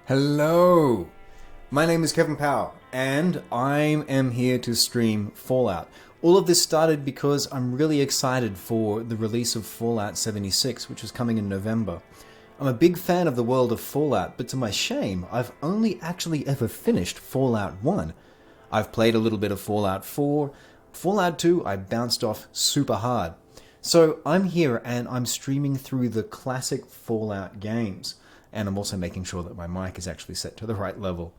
Hello! My name is Kevin Powell, and I am here to stream Fallout. All of this started because I'm really excited for the release of Fallout 76, which is coming in November. I'm a big fan of the world of Fallout, but to my shame, I've only actually ever finished Fallout 1. I've played a little bit of Fallout 4. Fallout 2, I bounced off super hard. So I'm here and I'm streaming through the classic Fallout games. And I'm also making sure that my mic is actually set to the right level.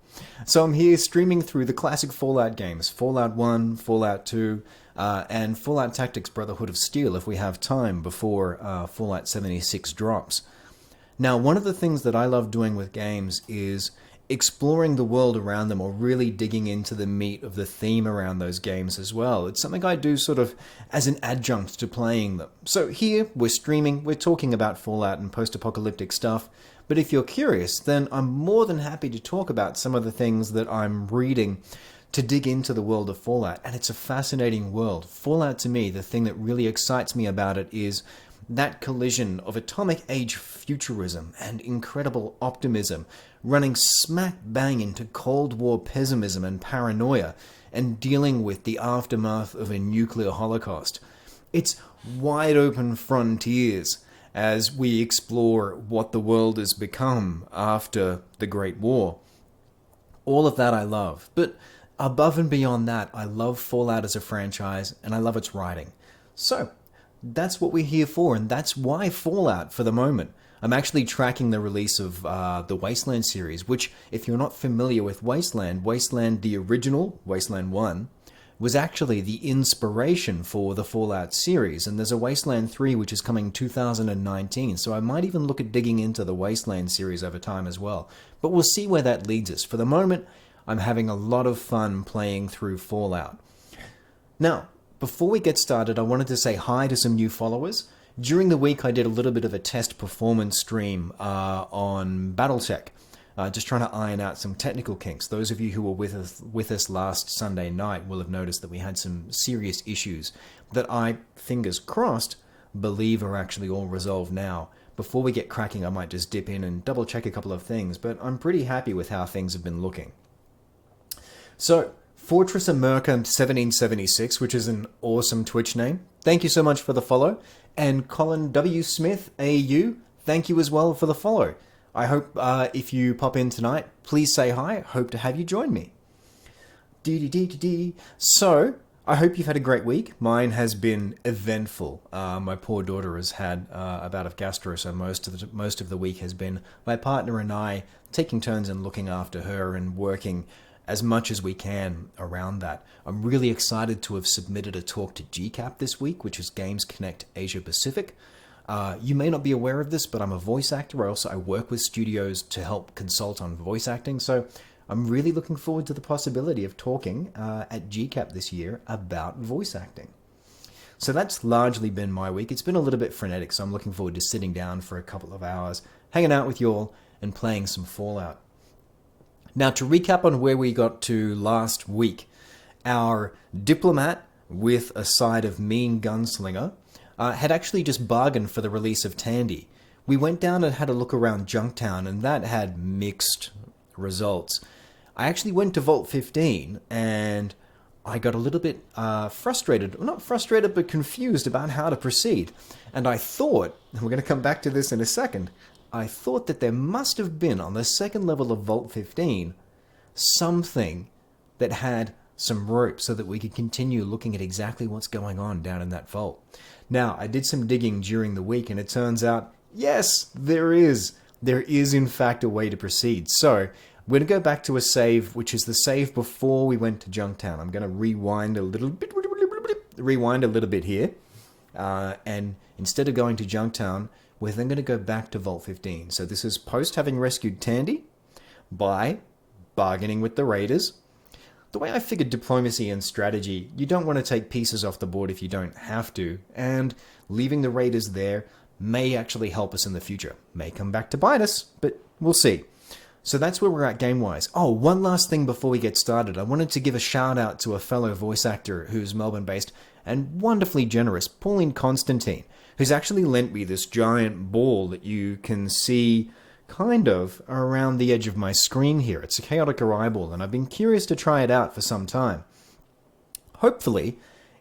So I'm here streaming through the classic Fallout games, Fallout 1, Fallout 2, and Fallout Tactics Brotherhood of Steel if we have time before Fallout 76 drops. Now, one of the things that I love doing with games is exploring the world around them, or really digging into the meat of the theme around those games as well. It's something I do sort of as an adjunct to playing them. So here, we're streaming, we're talking about Fallout and post-apocalyptic stuff, but if you're curious, then I'm more than happy to talk about some of the things that I'm reading to dig into the world of Fallout, and it's a fascinating world. Fallout, to me, the thing that really excites me about it is that collision of atomic age futurism and incredible optimism running smack bang into Cold War pessimism and paranoia and dealing with the aftermath of a nuclear holocaust. It's wide open frontiers as we explore what the world has become after the Great War. All of that I love, but above and beyond that, I love Fallout as a franchise and I love its writing. So, that's what we're here for, and that's why Fallout for the moment. I'm actually tracking the release of the Wasteland series, which, if you're not familiar with Wasteland, the original, Wasteland 1, was actually the inspiration for the Fallout series, and there's a Wasteland 3 which is coming 2019, so I might even look at digging into the Wasteland series over time as well. But we'll see where that leads us. For the moment, I'm having a lot of fun playing through Fallout. Now, before we get started, I wanted to say hi to some new followers. During the week, I did a little bit of a test performance stream on Battletech, just trying to iron out some technical kinks. Those of you who were with us last Sunday night will have noticed that we had some serious issues that I, fingers crossed, believe are actually all resolved now. Before we get cracking, I might just dip in and double check a couple of things, but I'm pretty happy with how things have been looking. So, Fortress America 1776, which is an awesome Twitch name. Thank you so much for the follow. And Colin W. Smith, AU, thank you as well for the follow. I hope if you pop in tonight, please say hi. Hope to have you join me. So, I hope you've had a great week. Mine has been eventful. My poor daughter has had a bout of gastro, so most of the week has been my partner and I taking turns in looking after her and working as much as we can around that. I'm really excited to have submitted a talk to GCAP this week, which is Games Connect Asia Pacific. You may not be aware of this, but I'm a voice actor. I work with studios to help consult on voice acting, so I'm really looking forward to the possibility of talking at GCAP this year about voice acting. So that's largely been my week. It's been a little bit frenetic, so I'm looking forward to sitting down for a couple of hours, hanging out with you all, and playing some Fallout. Now, to recap on where we got to last week, our diplomat with a side of mean gunslinger had actually just bargained for the release of Tandy. We went down and had a look around Junktown, and that had mixed results. I actually went to Vault 15, and I got a little bit frustrated. Well, not frustrated, but confused about how to proceed. And I thought, and we're going to come back to this in a second, I thought that there must have been, on the second level of Vault 15, something that had some rope so that we could continue looking at exactly what's going on down in that vault. Now, I did some digging during the week, and it turns out, yes, there is. There is, in fact, a way to proceed. So, we're going to go back to a save, which is the save before we went to Junktown. I'm going to rewind a little bit here. And instead of going to Junktown, we're then going to go back to Vault 15. So this is post having rescued Tandy by bargaining with the raiders. The way I figured diplomacy and strategy, you don't want to take pieces off the board if you don't have to, and leaving the raiders there may actually help us in the future. May come back to bite us, but we'll see. So that's where we're at game-wise. Oh, one last thing before we get started. I wanted to give a shout-out to a fellow voice actor who's Melbourne-based and wonderfully generous, Pauline Constantine, who's actually lent me this giant ball that you can see kind of around the edge of my screen here. It's a chaotic arrival, and I've been curious to try it out for some time. Hopefully,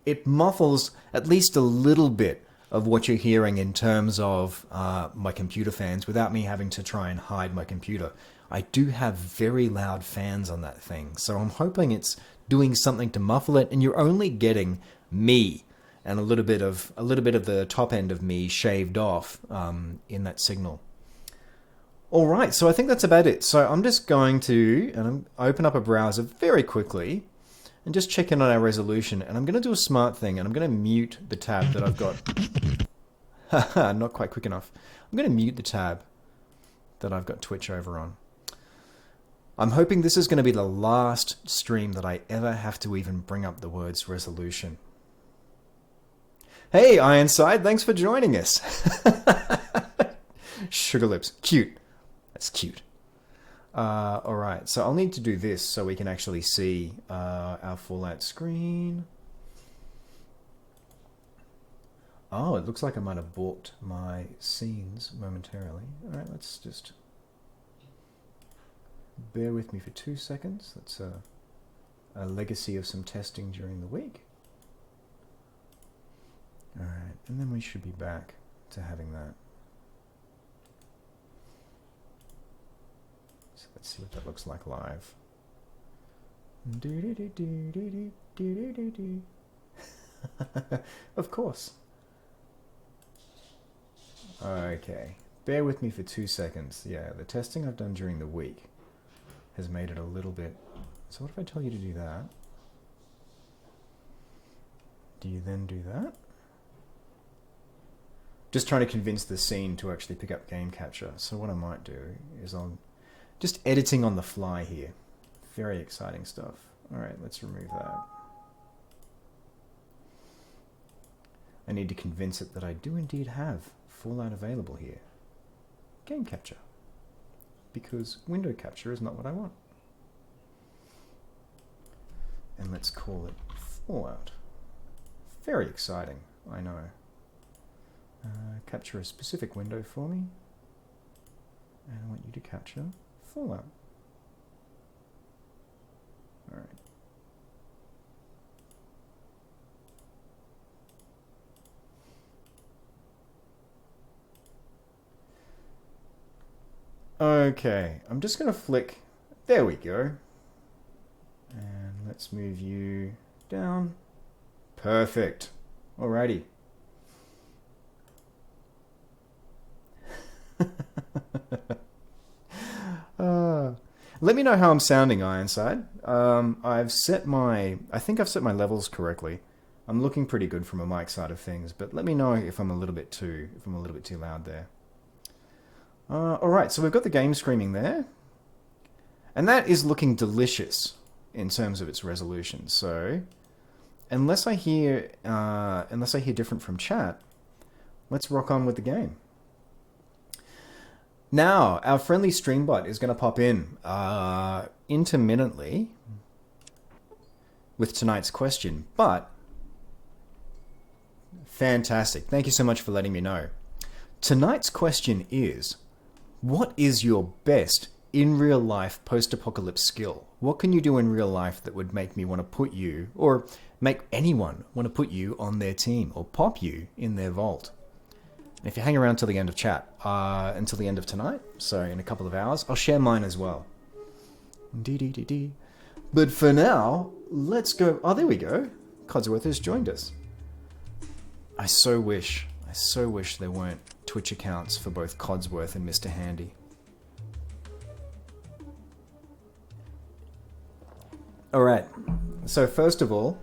it muffles at least a little bit of what you're hearing in terms of my computer fans without me having to try and hide my computer. I do have very loud fans on that thing, so I'm hoping it's doing something to muffle it, and you're only getting me and a little bit of the top end of me shaved off in that signal. All right, so I think that's about it. So I'm just going to open up a browser very quickly and just check in on our resolution. And I'm going to do a smart thing, and I'm going to mute the tab that I've got. Haha, not quite quick enough. I'm going to mute the tab that I've got Twitch over on. I'm hoping this is going to be the last stream that I ever have to even bring up the words resolution. Hey, Ironside, thanks for joining us. Sugar lips, cute. That's cute. All right, so I'll need to do this so we can actually see our Fallout screen. Oh, it looks like I might have balked my scenes momentarily. All right, let's just bear with me for 2 seconds. That's a legacy of some testing during the week. All right, and then we should be back to having that. So let's see what that looks like live. Of course. Okay, bear with me for 2 seconds. Yeah, the testing I've done during the week has made it a little bit... So what if I tell you to do that? Do you then do that? Just trying to convince the scene to actually pick up game capture. So what I might do is I'm just editing on the fly here. Very exciting stuff. All right, let's remove that. I need to convince it that I do indeed have Fallout available here. Game capture. Because window capture is not what I want. And let's call it Fallout. Very exciting, I know. Capture a specific window for me. And I want you to capture Fallout. Alright. Okay, I'm just going to flick. There we go. And let's move you down. Perfect. Alrighty. Let me know how I'm sounding, Ironside. I think I've set my levels correctly. I'm looking pretty good from a mic side of things, but let me know if I'm a little bit too loud there. All right, so we've got the game screaming there, and that is looking delicious in terms of its resolution. So, unless I hear different from chat, let's rock on with the game. Now, our friendly streambot is going to pop in intermittently with tonight's question, but fantastic. Thank you so much for letting me know. Tonight's question is, what is your best in real life post-apocalypse skill? What can you do in real life that would make me want to put you, or make anyone want to put you on their team, or pop you in their vault? If you hang around till the end of chat, until the end of tonight, so in a couple of hours, I'll share mine as well. But for now, let's go. Oh, there we go. Codsworth has joined us. I so wish there weren't Twitch accounts for both Codsworth and Mr. Handy. Alright, so first of all,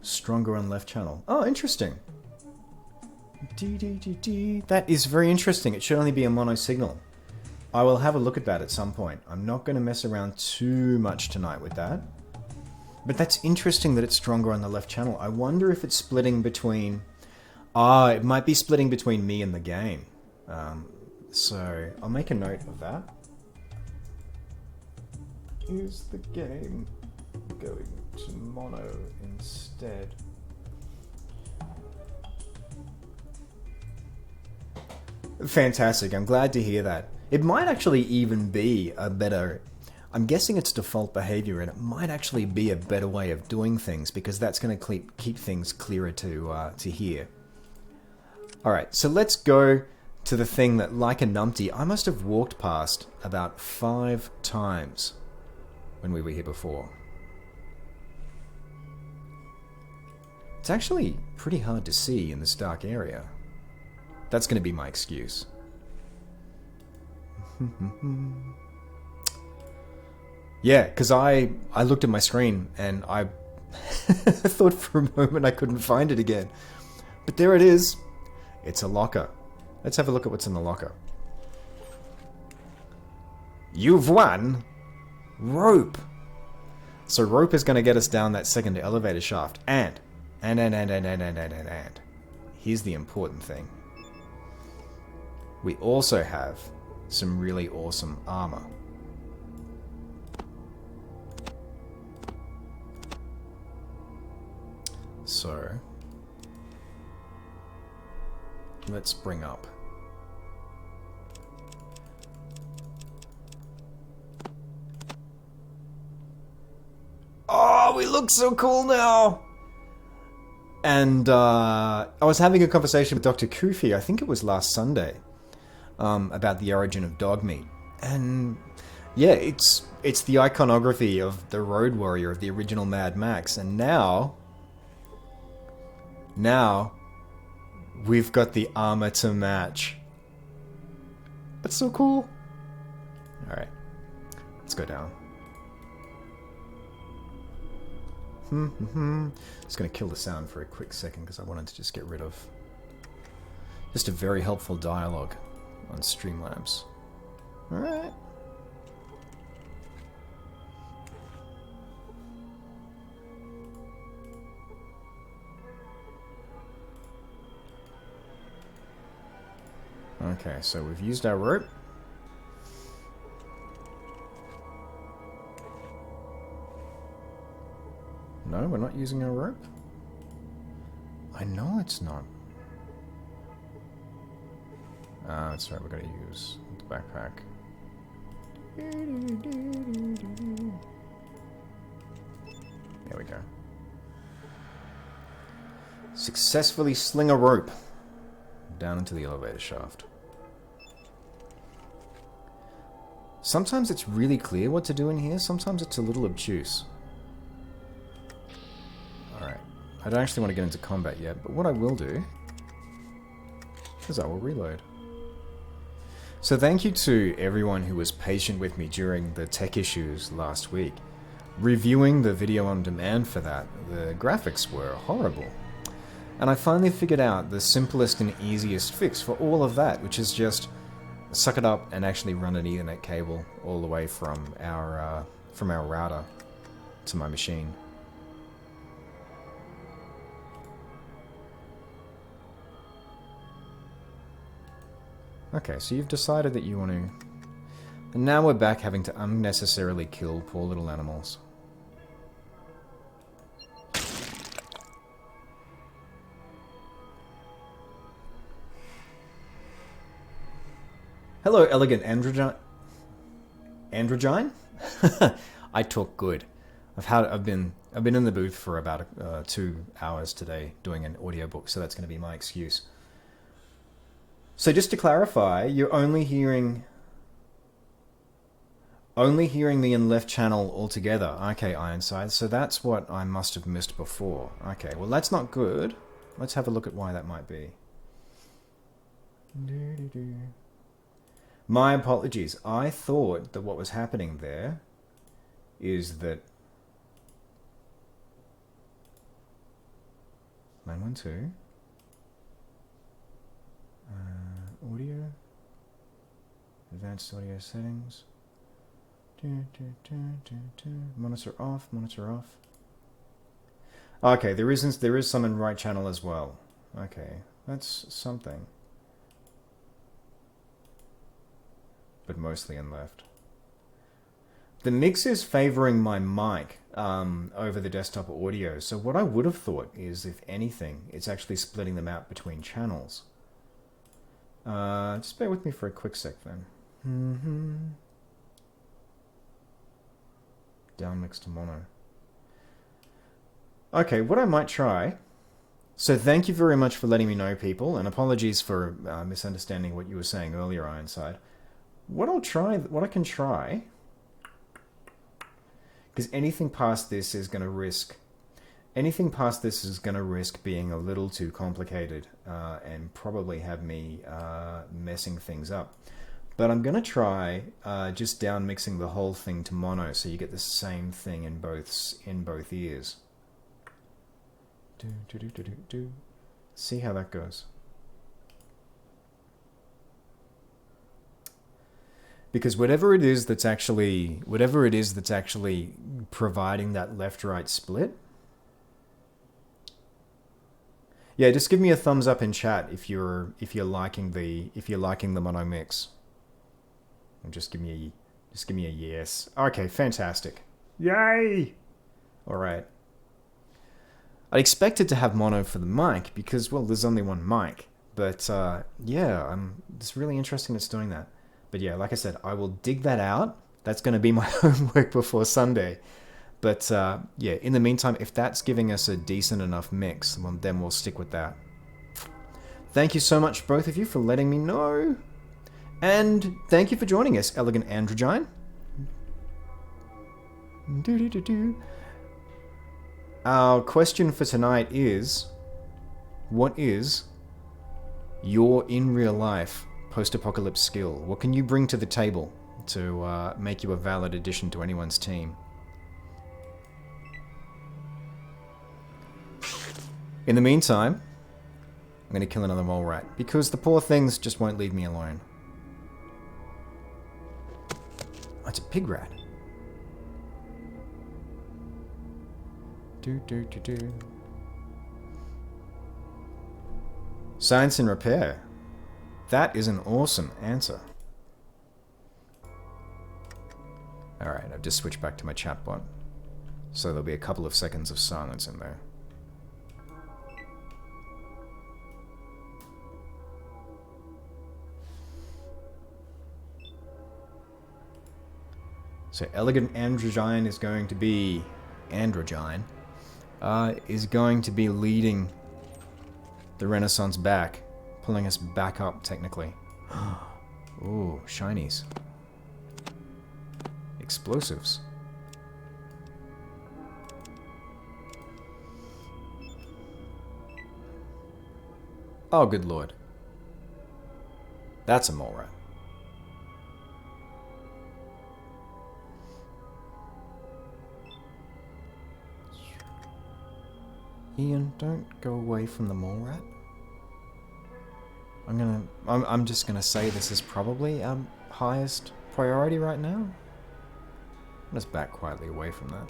stronger on left channel. Oh, interesting. That is very interesting. It should only be a mono signal. I will have a look at that at some point. I'm not going to mess around too much tonight with that. But that's interesting that it's stronger on the left channel. I wonder if it's splitting between... it might be splitting between me and the game. So I'll make a note of that. Is the game going to mono instead? Fantastic. I'm glad to hear that. It might actually even be a better... I'm guessing it's default behavior, and it might actually be a better way of doing things, because that's going to keep things clearer to hear. Alright, so let's go to the thing that, like a numpty, I must have walked past about 5 times when we were here before. It's actually pretty hard to see in this dark area. That's going to be my excuse. Yeah, because I looked at my screen and I thought for a moment I couldn't find it again. But there it is. It's a locker. Let's have a look at what's in the locker. You've won! Rope! So rope is going to get us down that second elevator shaft. And. Here's the important thing. We also have some really awesome armor. So, let's bring up. Oh, we look so cool now! And I was having a conversation with Dr. Kufi, I think it was last Sunday, about the origin of dog meat. And yeah, it's the iconography of the Road Warrior of the original Mad Max. And now we've got the armor to match. That's so cool. Alright, let's go down. Just going to kill the sound for a quick second because I wanted to just get rid of just a very helpful dialogue on Streamlabs. Alright. Okay, so we've used our rope. No, we're not using our rope? I know it's not. That's right, we're going to use the backpack. There we go. Successfully sling a rope down into the elevator shaft. Sometimes it's really clear what to do in here, sometimes it's a little obtuse. Alright, I don't actually want to get into combat yet, but what I will do is I will reload. So thank you to everyone who was patient with me during the tech issues last week. Reviewing the video on demand for that, the graphics were horrible. And I finally figured out the simplest and easiest fix for all of that, which is just suck it up and actually run an Ethernet cable all the way from our router to my machine. Okay, so you've decided that you want to... And now we're back having to unnecessarily kill poor little animals. Hello, elegant androgyne. Androgyne? I talk good. I've been in the booth for about 2 hours today doing an audiobook, so that's going to be my excuse. So just to clarify, you're only hearing me in left channel altogether. Okay, Ironside. So that's what I must have missed before. Okay, well that's not good. Let's have a look at why that might be. My apologies. I thought that what was happening there is that 912 audio, advanced audio settings, monitor off, monitor off. Okay, there is some in right channel as well. Okay, that's something. But mostly in left. The mix is favoring my mic over the desktop audio, so what I would have thought is, if anything, it's actually splitting them out between channels. Just bear with me for a quick sec then. Down mix to mono. Okay, what I might try... So thank you very much for letting me know, people, and apologies for misunderstanding what you were saying earlier, Ironside. What I can try... Because anything past this is going to risk being a little too complicated and probably have me messing things up. But I'm going to try just down mixing the whole thing to mono so you get the same thing in both ears. See how that goes. Because whatever it is that's actually providing that left-right split. Yeah, just give me a thumbs up in chat if you're liking the mono mix. And just give me a yes. Okay, fantastic. Yay! All right. I expected to have mono for the mic because, well, there's only one mic. But yeah, it's really interesting it's doing that. But yeah, like I said, I will dig that out. That's going to be my homework before Sunday. But yeah, in the meantime, if that's giving us a decent enough mix, well, then we'll stick with that. Thank you so much, both of you, for letting me know. And thank you for joining us, Elegant Androgyne. Our question for tonight is, what is your in real life post-apocalypse skill? What can you bring to the table to make you a valid addition to anyone's team? In the meantime, I'm going to kill another mole rat because the poor things just won't leave me alone. Oh, it's a pig rat. Science and repair. That is an awesome answer. Alright, I've just switched back to my chatbot. So there'll be a couple of seconds of silence in there. So Elegant Androgyne is going to be... is going to be leading the Renaissance back. Pulling us back up, technically. Ooh, shinies. Explosives. Oh, good lord. That's a mole rat. Ian, don't go away from the mole rat. I'm just gonna say this is probably our highest priority right now. Let's back quietly away from that.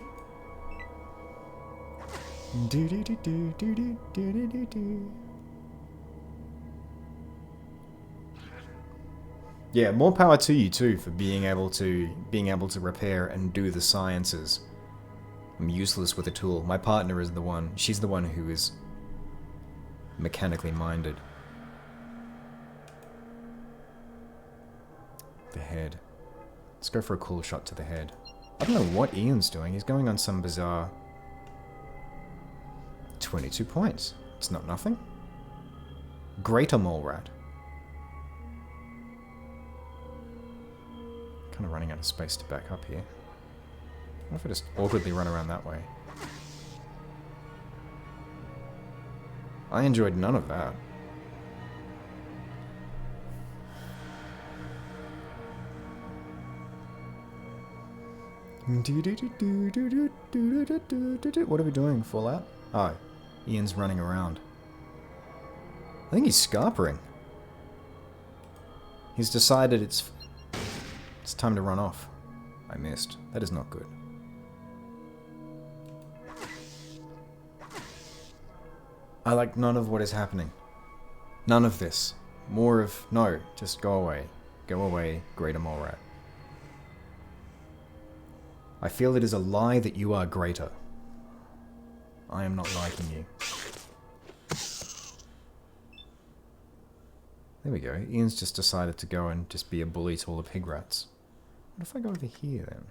Yeah, more power to you too for being able to repair and do the sciences. I'm useless with a tool. My partner is the one. She's the one who is mechanically minded. The head. Let's go for a cool shot to the head. I don't know what Ian's doing. He's going on some bizarre... 22 points. It's not nothing. Greater mole rat. Kind of running out of space to back up here. What if I just awkwardly run around that way? I enjoyed none of that. What are we doing, Fallout? Oh, Ian's running around. I think he's scarpering. He's decided it's time to run off. I missed. That is not good. I like none of what is happening. None of this. More of... No, just go away. Go away, greater mole rat. I feel it is a lie that you are greater. I am not liking you. There we go. Ian's just decided to go and just be a bully to all the pig rats. What if I go over here then?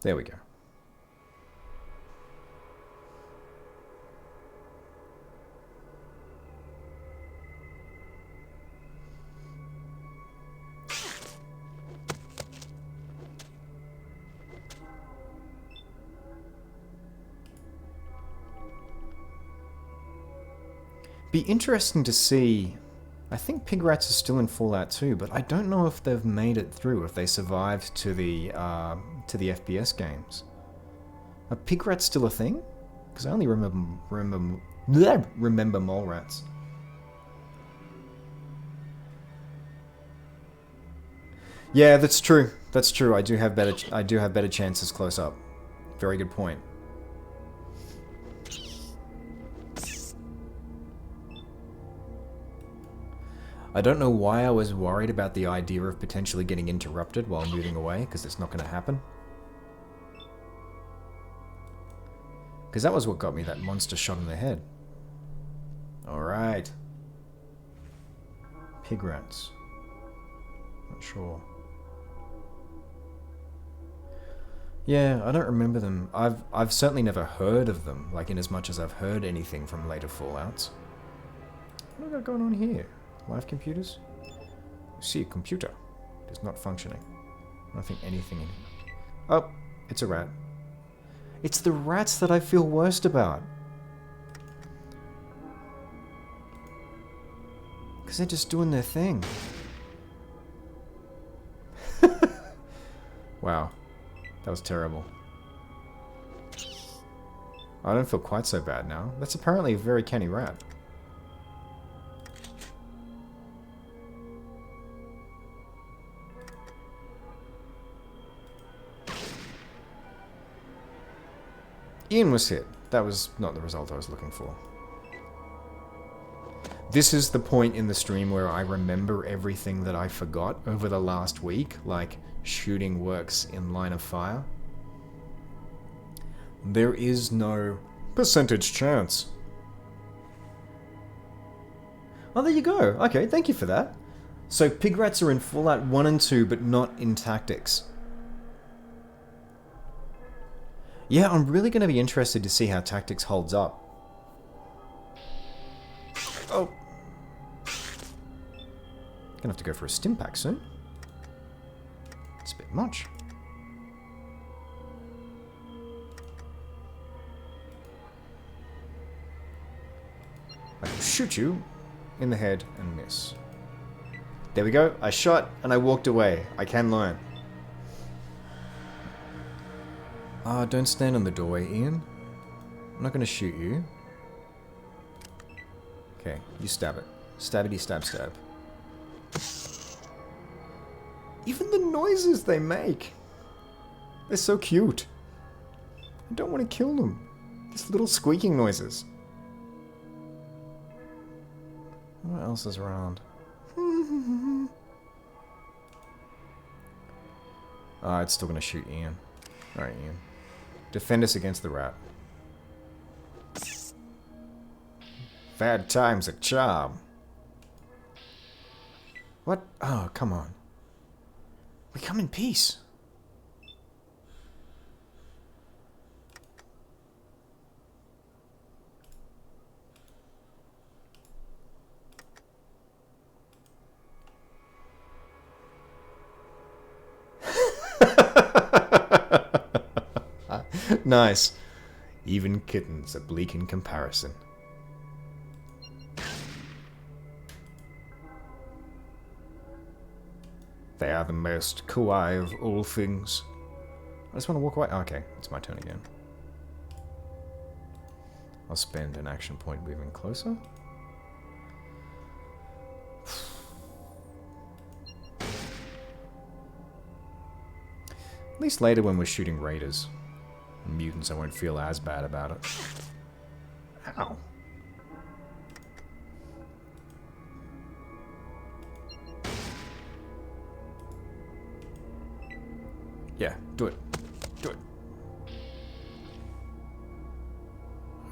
There we go. Be interesting to see. I think pig rats are still in Fallout 2, but I don't know if they've made it through, if they survived to the FPS games. Are pig rats still a thing? Because I only remember mole rats. Yeah, that's true. That's true. I do have better chances close up. Very good point. I don't know why I was worried about the idea of potentially getting interrupted while moving away, because it's not going to happen. Because that was what got me that monster shot in the head. Alright. Pig rats. Not sure. Yeah, I don't remember them. I've certainly never heard of them, like in as much as I've heard anything from later Fallouts. What do I got going on here? Live computers? See, a computer. It is not functioning. I don't think anything in here. Oh, it's a rat. It's the rats that I feel worst about. Because they're just doing their thing. Wow. That was terrible. I don't feel quite so bad now. That's apparently a very canny rat. Ian was hit. That was not the result I was looking for. This is the point in the stream where I remember everything that I forgot over the last week, like shooting works in line of fire. There is no percentage chance. Oh, there you go. Okay, thank you for that. So pig rats are in Fallout 1 and 2, but not in Tactics. Yeah, I'm really going to be interested to see how Tactics holds up. Oh. Gonna have to go for a stim pack soon. It's a bit much. I can shoot you in the head and miss. There we go. I shot and I walked away. I can learn. Ah, don't stand on the doorway, Ian. I'm not gonna shoot you. Okay, you stab it. Stabbity stab stab. Even the noises they make. They're so cute. I don't want to kill them. These little squeaking noises. What else is around? Ah, it's still gonna shoot Ian. Alright, Ian. Defend us against the rat. Bad time's a charm. What? Oh, come on. We come in peace. Nice. Even kittens are bleak in comparison. They are the most kawaii of all things. I just want to walk away. Okay, it's my turn again. I'll spend an action point moving closer. At least later when we're shooting raiders. Mutants, I won't feel as bad about it. Ow. Yeah, do it. Do it.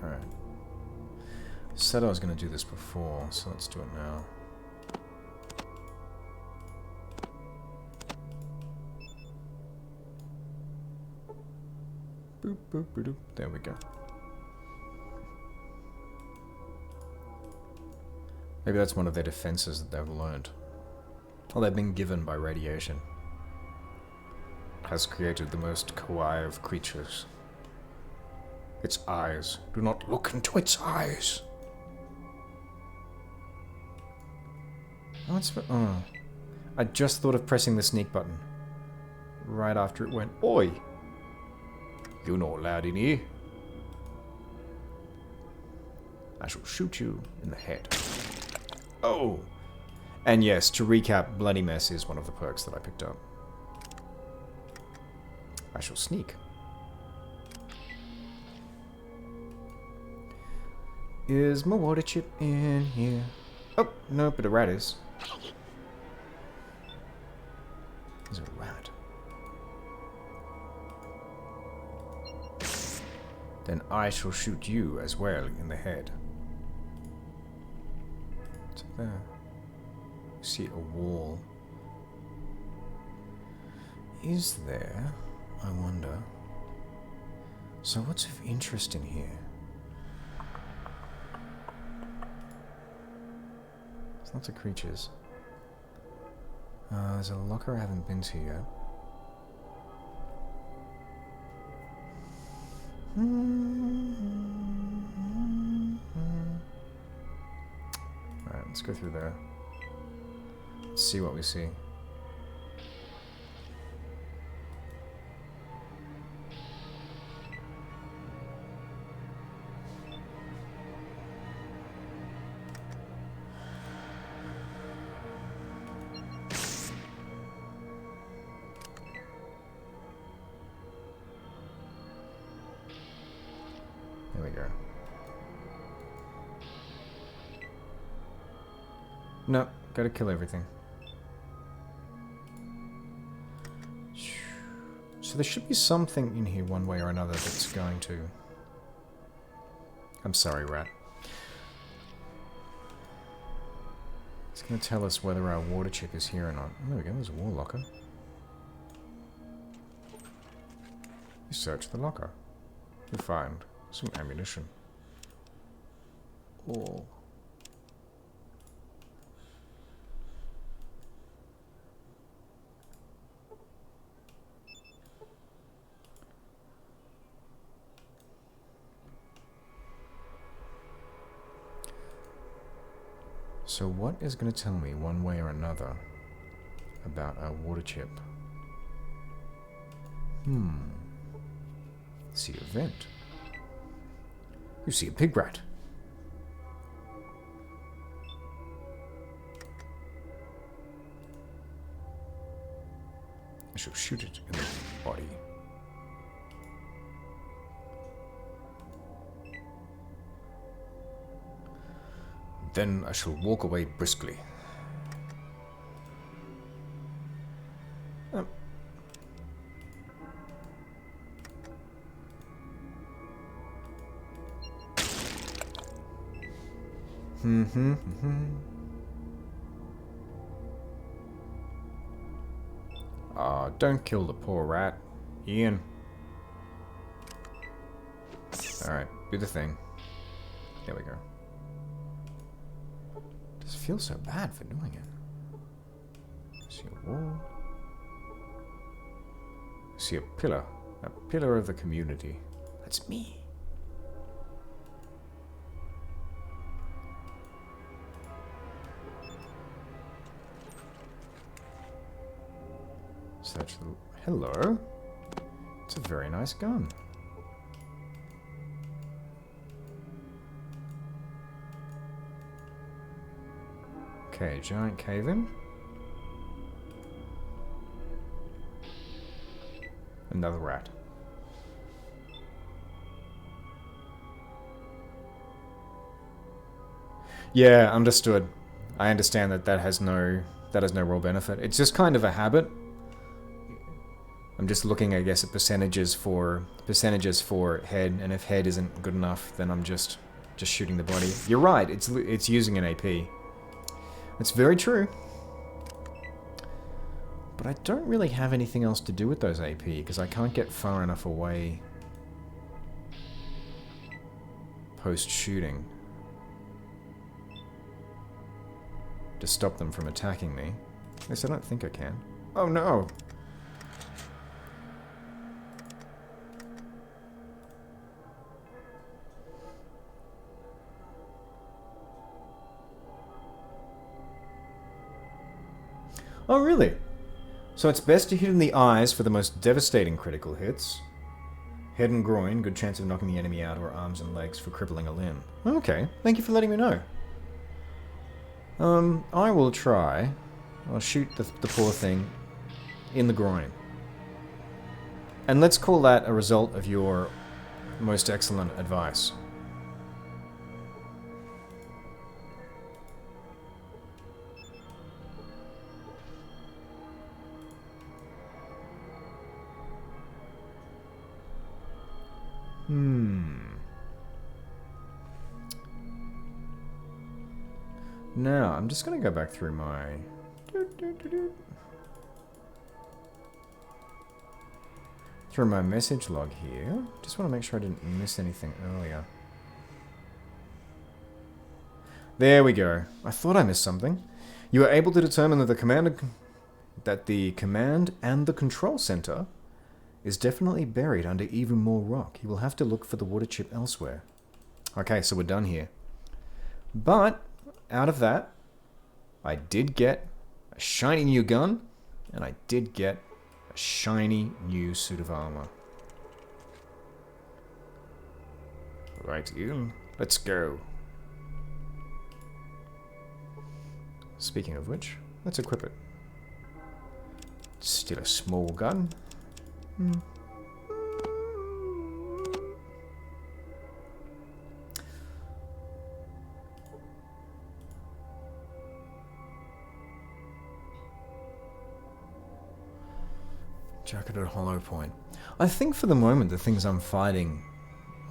Alright. Said I was going to do this before, so let's do it now. Boop, boop, boop, boop. There we go. Maybe that's one of their defenses that they've learned. Or they've been given by radiation. Has created the most kawaii of creatures. Its eyes. Do not look into its eyes. Oh, I just thought of pressing the sneak button. Right after it went, Oi! You're not allowed in here. I shall shoot you in the head. Oh! And yes, to recap, Bloody Mess is one of the perks that I picked up. I shall sneak. Is my water chip in here? Oh, no, but a rat is. There's a rat. Then I shall shoot you as well in the head. What's there? You see a wall. Is there? I wonder. So what's of interest in here? There's lots of creatures. There's a locker I haven't been to yet. Alright, let's go through there. Let's see what we see. There we go. No, gotta kill everything. So there should be something in here one way or another that's going to... I'm sorry, rat. It's going to tell us whether our water chip is here or not. There we go, there's a wall locker. You search the locker. You find some ammunition. Oh. So what is going to tell me one way or another about our water chip? See a vent. You see a pig rat. I shall shoot it in the body. Then I shall walk away briskly. Oh. Ah, don't kill the poor rat. Ian. Alright, do the thing. There we go. Does it feel so bad for doing it? See a wall. See a pillar. A pillar of the community. That's me. Search the... Hello. It's a very nice gun. Okay, giant cave-in. Another rat. Yeah, understood. I understand that that has no real benefit. It's just kind of a habit. I'm just looking, I guess, at percentages for head, and if head isn't good enough, then I'm just just shooting the body. You're right, it's using an AP. It's very true. But I don't really have anything else to do with those AP, because I can't get far enough away post-shooting to stop them from attacking me. At least I don't think I can. Oh no! Oh really? So it's best to hit in the eyes for the most devastating critical hits. Head and groin, good chance of knocking the enemy out, or arms and legs for crippling a limb. Okay, thank you for letting me know. I will try. I'll shoot the poor thing in the groin. And let's call that a result of your most excellent advice. Now, I'm just going to go back through my... through my message log here. Just want to make sure I didn't miss anything earlier. There we go. I thought I missed something. You were able to determine that the command and the control center is definitely buried under even more rock. You will have to look for the water chip elsewhere. Okay, so we're done here. But out of that, I did get a shiny new gun, and I did get a shiny new suit of armor. Right, Ian, let's go. Speaking of which, let's equip it. Still a small gun. Jacketed hollow point. I think for the moment the things I'm fighting,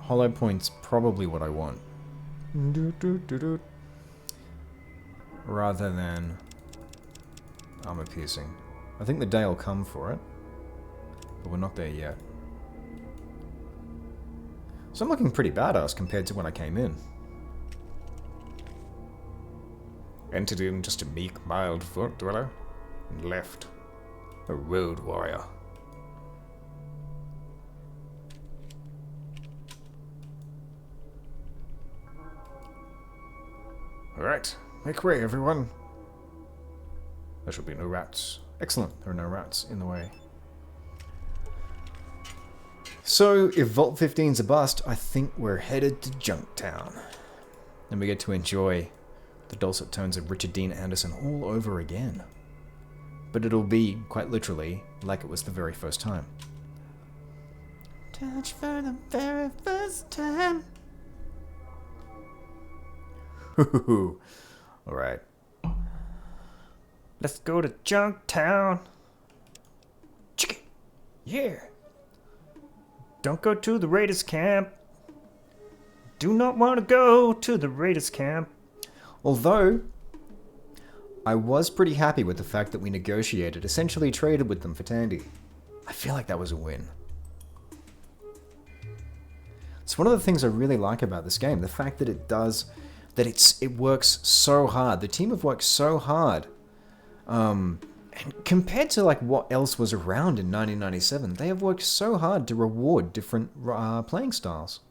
hollow point's probably what I want. Rather than armor piercing. I think the day will come for it, but we're not there yet. So I'm looking pretty badass compared to when I came in. Entered in just a meek, mild foot dweller, and left a road warrior. Alright, make way, everyone. There shall be no rats. Excellent, there are no rats in the way. So, if Vault 15's a bust, I think we're headed to Junktown. And we get to enjoy the dulcet tones of Richard Dean Anderson all over again. But it'll be, quite literally, like it was the very first time. Touch for the very first time. Alright. Let's go to Junktown. Chicken. Yeah. Don't go to the Raiders camp. Do not want to go to the Raiders camp. Although, I was pretty happy with the fact that we negotiated, essentially traded with them for Tandy. I feel like that was a win. It's one of the things I really like about this game, the fact that it works so hard. The team have worked so hard. And compared to like what else was around in 1997, they have worked so hard to reward different playing styles.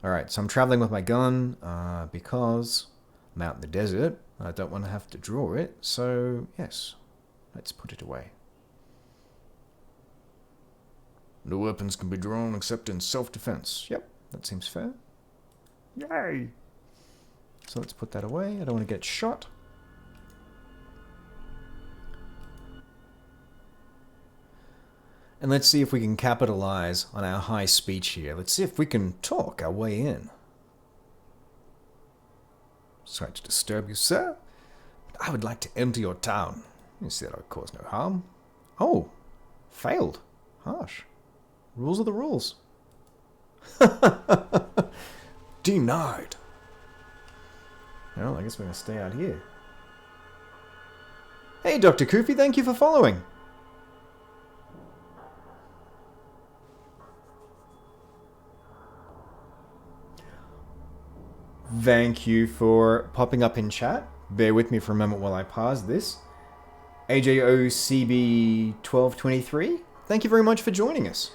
Alright, so I'm traveling with my gun because I'm out in the desert. I don't want to have to draw it, so yes, let's put it away. No weapons can be drawn except in self-defense. Yep, that seems fair. Yay! So let's put that away. I don't want to get shot. And let's see if we can capitalize on our high speech here. Let's see if we can talk our way in. Sorry to disturb you, sir, but I would like to enter your town. You said I would cause no harm. Oh, failed. Harsh. Rules are the rules. Denied. Well, I guess we're going to stay out here. Hey, Dr. Koofy, thank you for following. Thank you for popping up in chat. Bear with me for a moment while I pause this. AJOCB1223, thank you very much for joining us.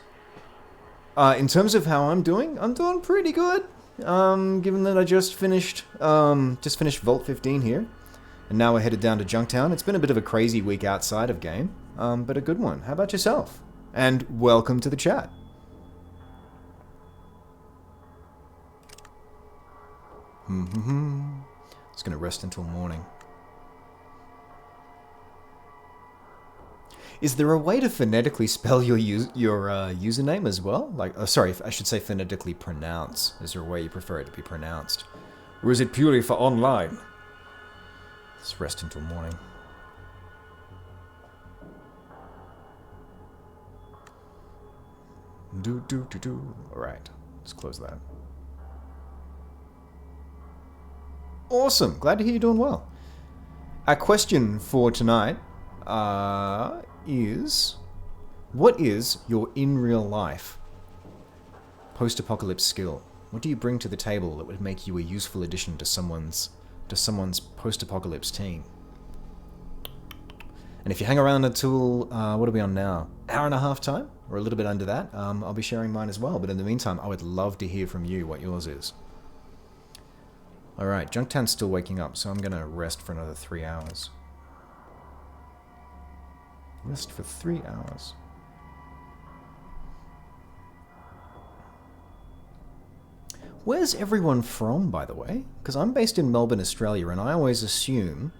In terms of how I'm doing pretty good. Given that I just finished Vault 15 here, and now we're headed down to Junktown. It's been a bit of a crazy week outside of game, but a good one. How about yourself? And welcome to the chat. It's gonna rest until morning. Is there a way to phonetically spell your username as well? Like, sorry, I should say phonetically pronounce. Is there a way you prefer it to be pronounced? Or is it purely for online? Let's rest until morning. Alright, let's close that. Awesome, glad to hear you're doing well. Our question for tonight is, what is your in real life post-apocalypse skill? What do you bring to the table that would make you a useful addition to someone's post-apocalypse team? And if you hang around until what are we on now? Hour and a half time, or a little bit under that, I'll be sharing mine as well. But in the meantime, I would love to hear from you what yours is. All right, Junktown's still waking up, so I'm gonna rest for another 3 hours. Rest for 3 hours. Where's everyone from, by the way? Because I'm based in Melbourne, Australia, and I always assume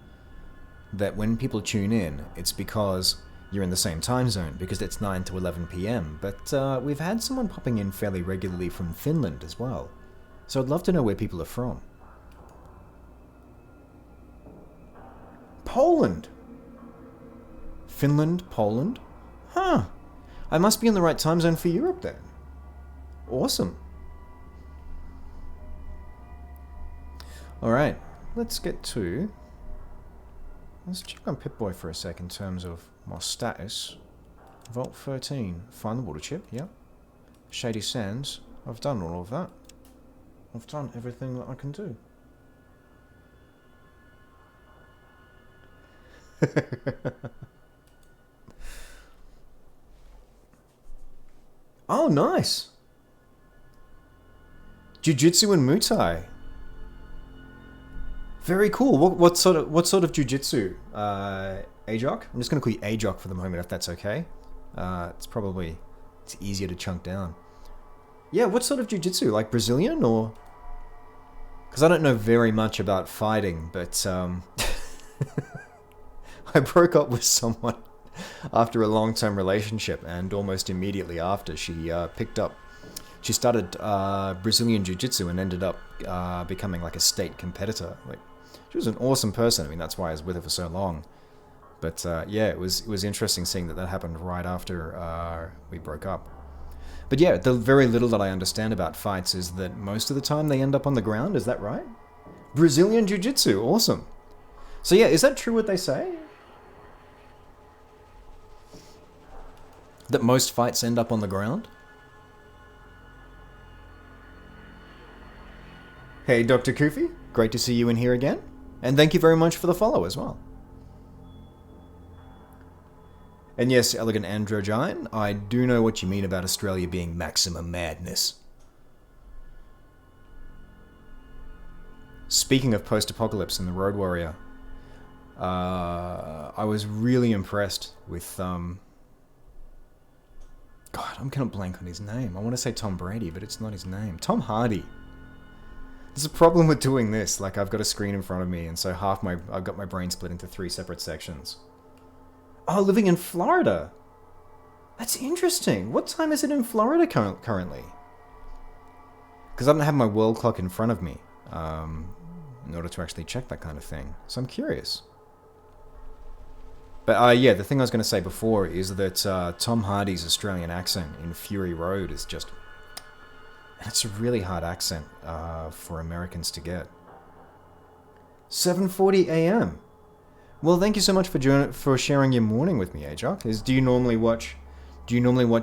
that when people tune in, it's because you're in the same time zone, because it's 9 to 11 p.m. But we've had someone popping in fairly regularly from Finland as well. So I'd love to know where people are from. Poland! Finland, Poland? Huh. I must be in the right time zone for Europe then. Awesome. Alright, let's check on Pip-Boy for a sec in terms of my status. Vault 13, find the water chip, yep. Shady Sands, I've done all of that. I've done everything that I can do. Oh, nice. Jiu-Jitsu and Muay Thai. Very cool. What sort of jiu-jitsu? AJOC? I'm just gonna call you AJOC for the moment, if that's okay. It's easier to chunk down. Yeah, what sort of jiu-jitsu? Like Brazilian or? Because I don't know very much about fighting, but I broke up with someone after a long-term relationship, and almost immediately after she started Brazilian Jiu-Jitsu and ended up becoming like a state competitor. Like, she was an awesome person. I mean, that's why I was with her for so long. But yeah, it was interesting seeing that happened right after we broke up. But yeah, the very little that I understand about fights is that most of the time they end up on the ground. Is that right? Brazilian Jiu-Jitsu, awesome. So yeah, is that true what they say? That most fights end up on the ground? Hey, Dr. Koofy, great to see you in here again. And thank you very much for the follow as well. And yes, Elegant Androgyne, I do know what you mean about Australia being maximum madness. Speaking of post-apocalypse and the Road Warrior, I was really impressed with, God, I'm gonna blank on his name. I want to say Tom Brady, but it's not his name. Tom Hardy. There's a problem with doing this. Like, I've got a screen in front of me, and so I've got my brain split into 3 separate sections. Oh, living in Florida. That's interesting. What time is it in Florida currently? Because I don't have my world clock in front of me in order to actually check that kind of thing. So I'm curious. But yeah, the thing I was going to say before is that Tom Hardy's Australian accent in Fury Road is just And it's a really hard accent for Americans to get. 7:40 a.m. Well, thank you so much for sharing your morning with me, Ajok. Do you normally watch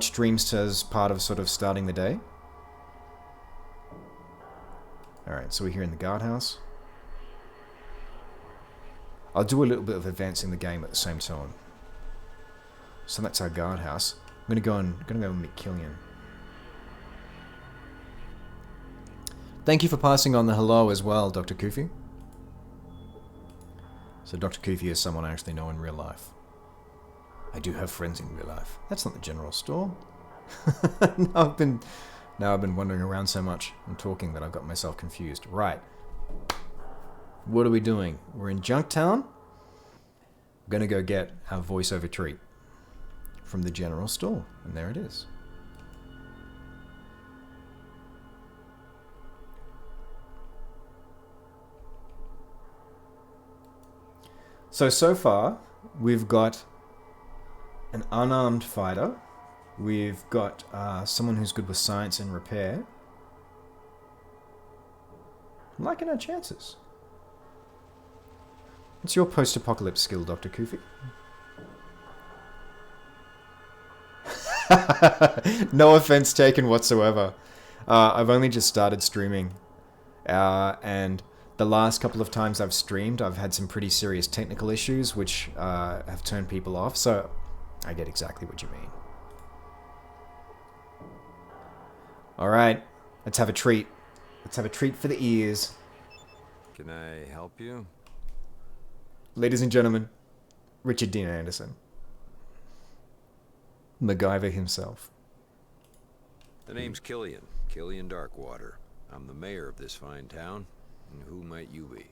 streams as part of sort of starting the day? Alright, so we're here in the guardhouse. I'll do a little bit of advancing the game at the same time. So that's our guardhouse. I'm gonna go and meet Killian. Thank you for passing on the hello as well, Dr. Kufi. So Dr. Kufi is someone I actually know in real life. I do have friends in real life. That's not the general store. Now I've been wandering around so much and talking that I've got myself confused. Right. What are we doing? We're in Junktown. We're gonna go get our voiceover treat from the general store. And there it is. So far, we've got an unarmed fighter. We've got someone who's good with science and repair. I'm liking our chances. What's your post-apocalypse skill, Dr. Kufi? No offense taken whatsoever. I've only just started streaming. And the last couple of times I've streamed, I've had some pretty serious technical issues, which have turned people off. So I get exactly what you mean. Alright, let's have a treat. Let's have a treat for the ears. Can I help you? Ladies and gentlemen, Richard Dean Anderson. MacGyver himself. The name's Killian Darkwater. I'm the mayor of this fine town. And who might you be?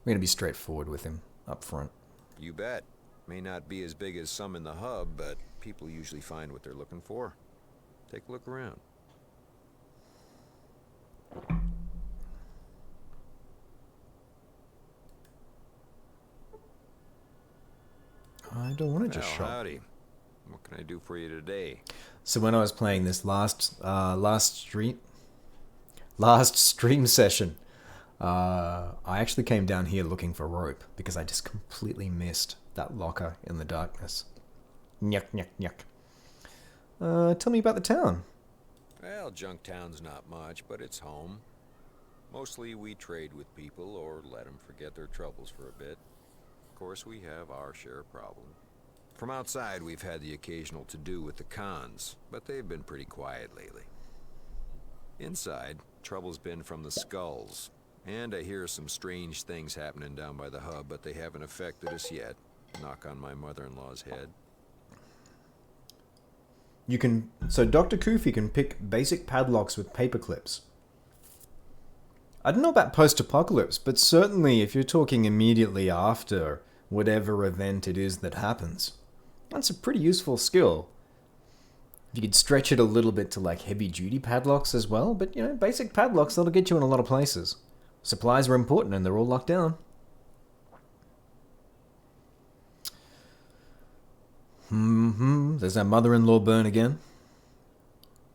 We're gonna be straightforward with him, up front. You bet. May not be as big as some in the hub, but people usually find what they're looking for. Take a look around. I don't want to just shop. Howdy. What can I do for you today? So when I was playing this last stream session, I actually came down here looking for rope because I just completely missed that locker in the darkness. Nyuk, nyuk, nyuk. Tell me about the town. Well, Junktown's not much, but it's home. Mostly we trade with people or let them forget their troubles for a bit. Of course, we have our share of problems. From outside, we've had the occasional to-do with the cons, but they've been pretty quiet lately. Inside, trouble's been from the skulls, and I hear some strange things happening down by the hub, but they haven't affected us yet. Knock on my mother-in-law's head. So Dr. Kufi can pick basic padlocks with paper clips. I don't know about post-apocalypse, but certainly if you're talking immediately after whatever event it is that happens, that's a pretty useful skill. You could stretch it a little bit to like heavy-duty padlocks as well, but you know, basic padlocks, that'll get you in a lot of places. Supplies are important and they're all locked down. There's that mother-in-law burn again.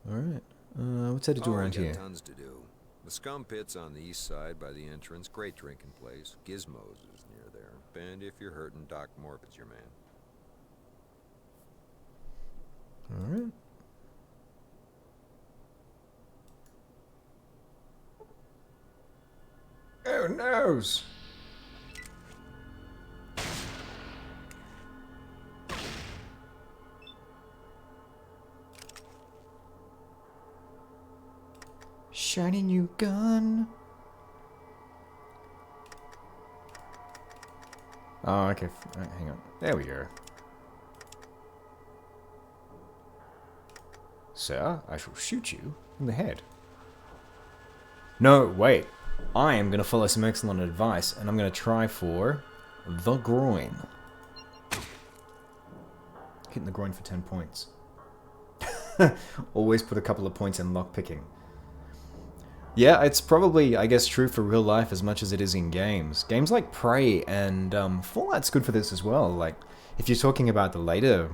Alright. What's there to do around here? Tons to do. The scum pit's on the east side by the entrance. Great drinking place. Gizmo's is near there. And if you're hurting, Doc Morbid's your man. Alright. Oh, noes! Shiny new gun. Oh, okay. Right, hang on. There we go. Sir, I shall shoot you in the head. No, wait. I am going to follow some excellent advice, and I'm going to try for the groin. Hitting the groin for 10 points. Always put a couple of points in lockpicking. Yeah, it's probably, I guess, true for real life as much as it is in games. Games like Prey and Fallout's good for this as well. Like, if you're talking about the later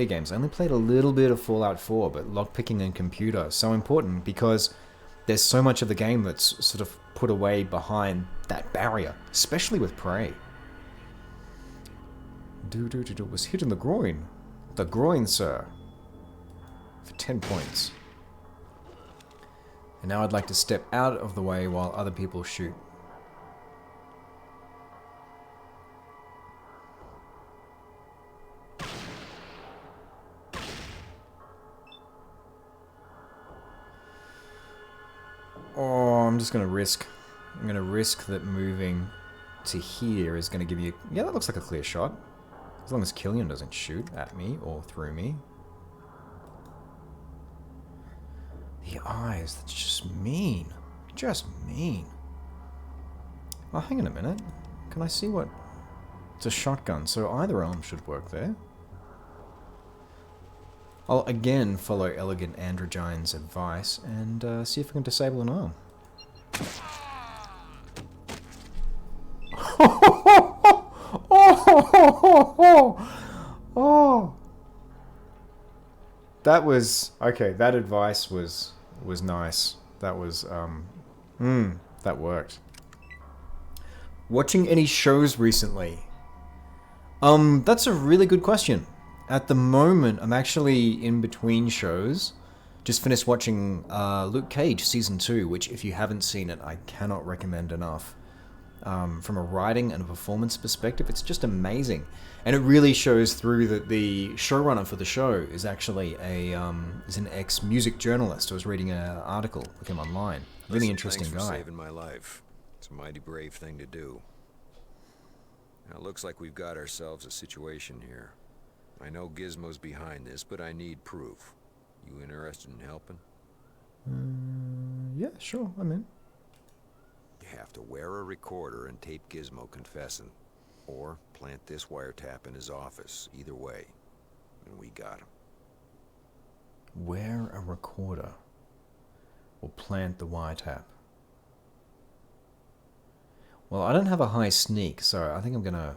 games, I only played a little bit of Fallout 4, but lockpicking and computer is so important because there's so much of the game that's sort of put away behind that barrier, especially with Prey. Was hit in the groin. The groin, sir. For 10 points. And now I'd like to step out of the way while other people shoot. Oh, I'm just going to risk. I'm going to risk that moving to here is going to give you... Yeah, that looks like a clear shot. As long as Killian doesn't shoot at me or through me. The eyes, that's just mean. Just mean. Oh, hang on a minute. Can I see what... It's a shotgun, so either arm should work there. I'll again follow Elegant Androgyne's advice and see if I can disable an arm. Oh! That was... Okay, that advice was nice. That was, that worked. Watching any shows recently? That's a really good question. At the moment, I'm actually in between shows. Just finished watching Luke Cage Season 2, which if you haven't seen it, I cannot recommend enough. From a writing and a performance perspective, it's just amazing. And it really shows through that the showrunner for the show is actually is an ex-music journalist. I was reading an article with him online. Really interesting thanks guy. For saving my life. It's a mighty brave thing to do. Now, it looks like we've got ourselves a situation here. I know Gizmo's behind this, but I need proof. You interested in helping? Yeah, sure, I'm in. You have to wear a recorder and tape Gizmo confessing. Or plant this wiretap in his office. Either way. And we got him. Wear a recorder. Or plant the wiretap. Well, I don't have a high sneak, so I think I'm gonna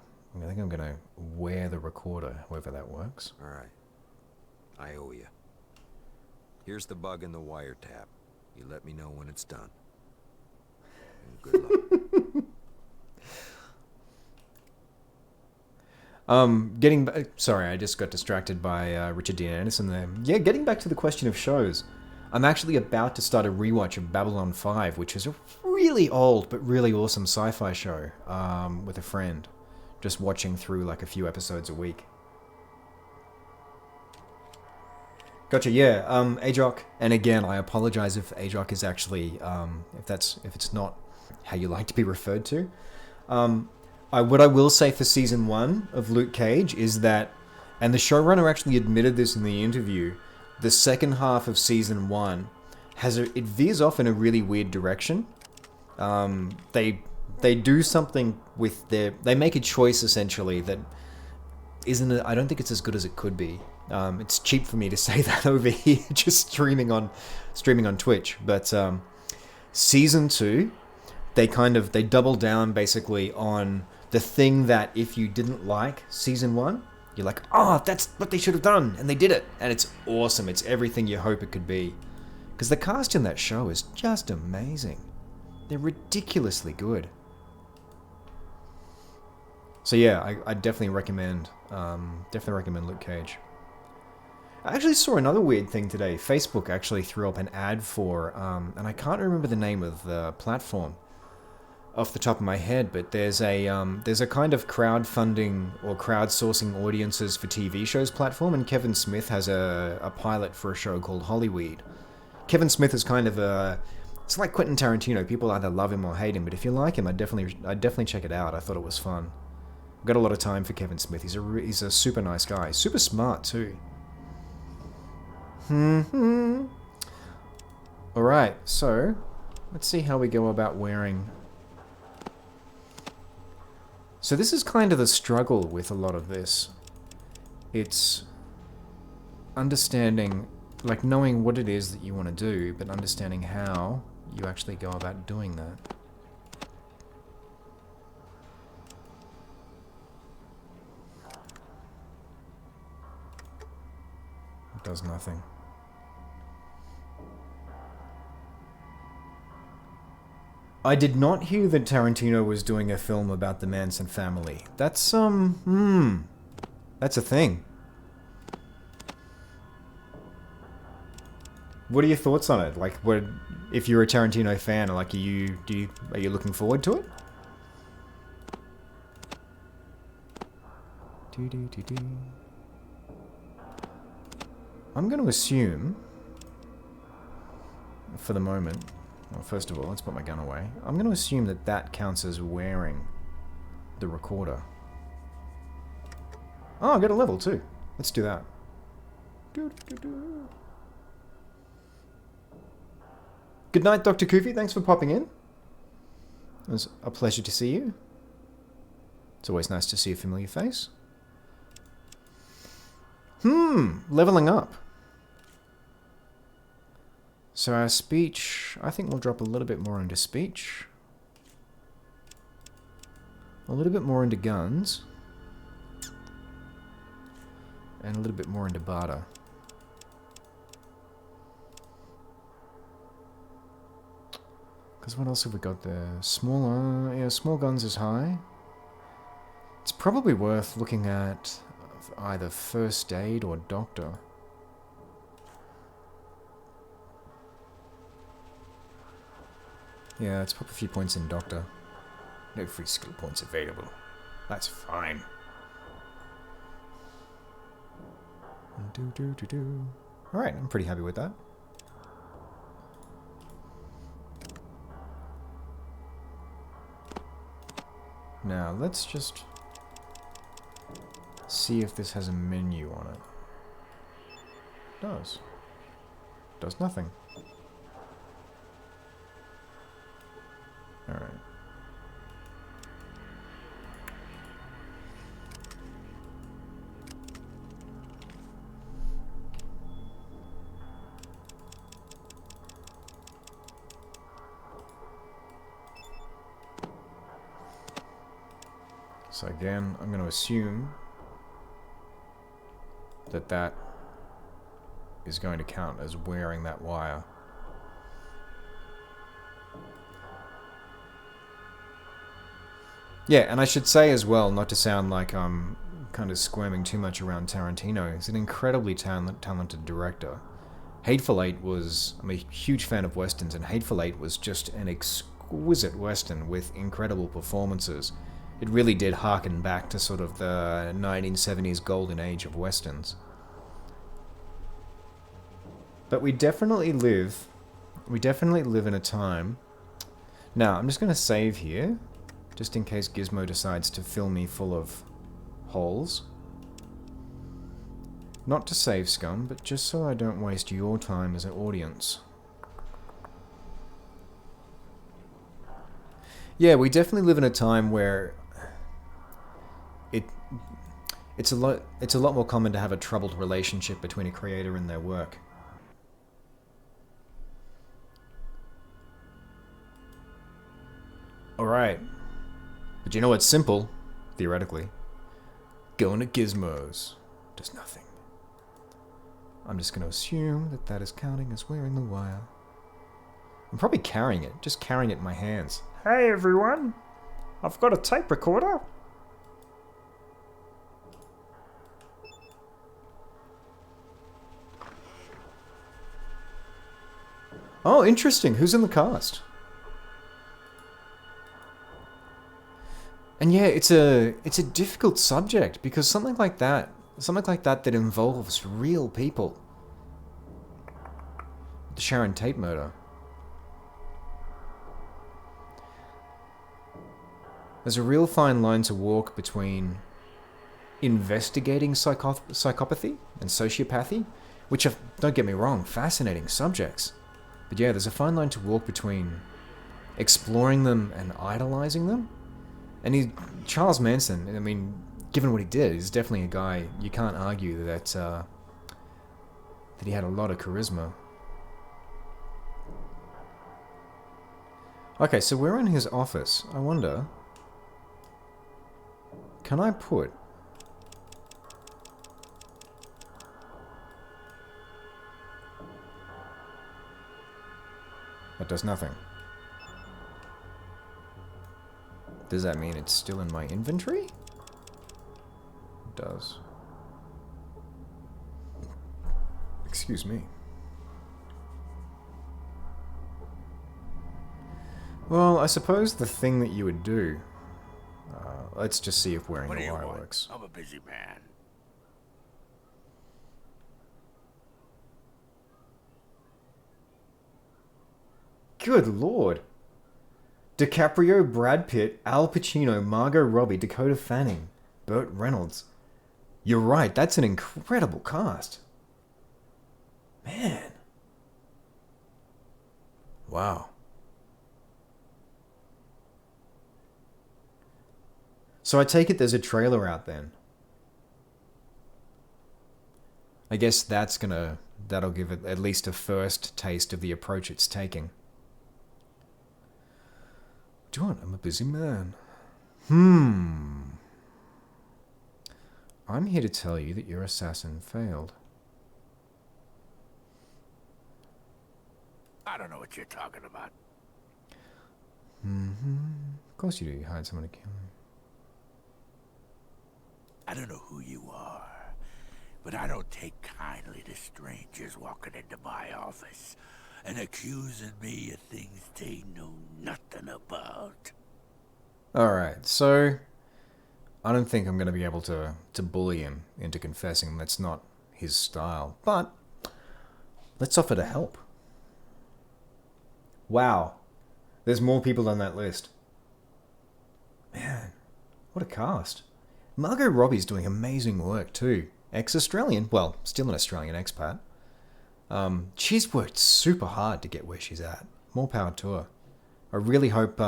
wear the recorder, however that works. Alright. I owe you. Here's the bug in the wiretap. You let me know when it's done. And good luck. Sorry, I just got distracted by Richard Dean Anderson there. Yeah, getting back to the question of shows. I'm actually about to start a rewatch of Babylon 5, which is a really old but really awesome sci-fi show with a friend. Just watching through like a few episodes a week. Gotcha, yeah. Ajok, and again, I apologize if Ajok is actually, if it's not how you like to be referred to. What I will say for season 1 of Luke Cage is that, and the showrunner actually admitted this in the interview, the second half of season 1 it veers off in a really weird direction. They do something with they make a choice essentially that I don't think it's as good as it could be. It's cheap for me to say that over here, just streaming on Twitch. But season 2, they double down basically on the thing that if you didn't like season 1, you're like, oh, that's what they should have done, and they did it, and it's awesome. It's everything you hope it could be, because the cast in that show is just amazing. They're ridiculously good. So yeah, I definitely recommend Luke Cage. I actually saw another weird thing today. Facebook actually threw up an ad for, and I can't remember the name of the platform off the top of my head, but there's a kind of crowdfunding or crowdsourcing audiences for TV shows platform, and Kevin Smith has a pilot for a show called Hollyweed. Kevin Smith is kind of it's like Quentin Tarantino. People either love him or hate him, but if you like him, I'd definitely check it out. I thought it was fun. I've got a lot of time for Kevin Smith. He's a super nice guy, super smart too. Alright, so let's see how we go about wearing. So this is kind of the struggle with a lot of this. It's understanding, like knowing what it is that you want to do, but understanding how you actually go about doing that. Does nothing. I did not hear that Tarantino was doing a film about the Manson family. That's, that's a thing. What are your thoughts on it? Like, what, if you're a Tarantino fan, like, are you looking forward to it? I'm going to assume, for the moment, well, first of all, let's put my gun away. I'm going to assume that that counts as wearing the recorder. Oh, I got a level too. Let's do that. Good night, Dr. Kufi. Thanks for popping in. It was a pleasure to see you. It's always nice to see a familiar face. Leveling up. So our speech, I think we'll drop a little bit more into speech. A little bit more into guns. And a little bit more into barter. Because what else have we got there? Small guns is high. It's probably worth looking at either first aid or doctor. Yeah, let's pop a few points in doctor. No free skill points available. That's fine. Alright, I'm pretty happy with that. Now, let's just see if this has a menu on it. It does. Does nothing. Alright. So again, I'm going to assume that that is going to count as wearing that wire. Yeah, and I should say as well, not to sound like I'm kind of squirming too much around Tarantino, he's an incredibly talented director. Hateful Eight was... I'm a huge fan of westerns, and Hateful Eight was just an exquisite western with incredible performances. It really did harken back to sort of the 1970s golden age of westerns. But we definitely live in a time... Now, I'm just going to save here, just in case Gizmo decides to fill me full of holes. Not to save scum, but just so I don't waste your time as an audience. Yeah, we definitely live in a time where it's a lot more common to have a troubled relationship between a creator and their work. Alright. But you know what's simple, theoretically? Going to Gizmos does nothing. I'm just going to assume that that is counting as wearing the wire. I'm probably carrying it, just carrying it in my hands. Hey everyone, I've got a tape recorder. Oh, interesting. Who's in the cast? And yeah, it's a difficult subject because something like that that involves real people. The Sharon Tate murder. There's a real fine line to walk between investigating psychopathy and sociopathy, which are, don't get me wrong, fascinating subjects. But yeah, there's a fine line to walk between exploring them and idolizing them. And Charles Manson, I mean, given what he did, is definitely a guy you can't argue that that he had a lot of charisma. Okay, so we're in his office. I wonder, can I put That does nothing. Does that mean it's still in my inventory? It does. Excuse me. Well, I suppose the thing that you would do... let's just see if wearing the wire works. I'm a busy man. Good lord. DiCaprio, Brad Pitt, Al Pacino, Margot Robbie, Dakota Fanning, Burt Reynolds. You're right, that's an incredible cast. Man. Wow. So I take it there's a trailer out then. I guess that'll give it at least a first taste of the approach it's taking. John, I'm a busy man. I'm here to tell you that your assassin failed. I don't know what you're talking about. Of course you do. You hired someone to kill him. I don't know who you are, but I don't take kindly to strangers walking into my office and accusing me of things they know nothing about. Alright, so... I don't think I'm going to be able to bully him into confessing. That's not his style. But, let's offer to help. Wow. There's more people on that list. Man, what a cast. Margot Robbie's doing amazing work too. Ex-Australian, well, still an Australian expat. She's worked super hard to get where she's at. More power to her. I really hope,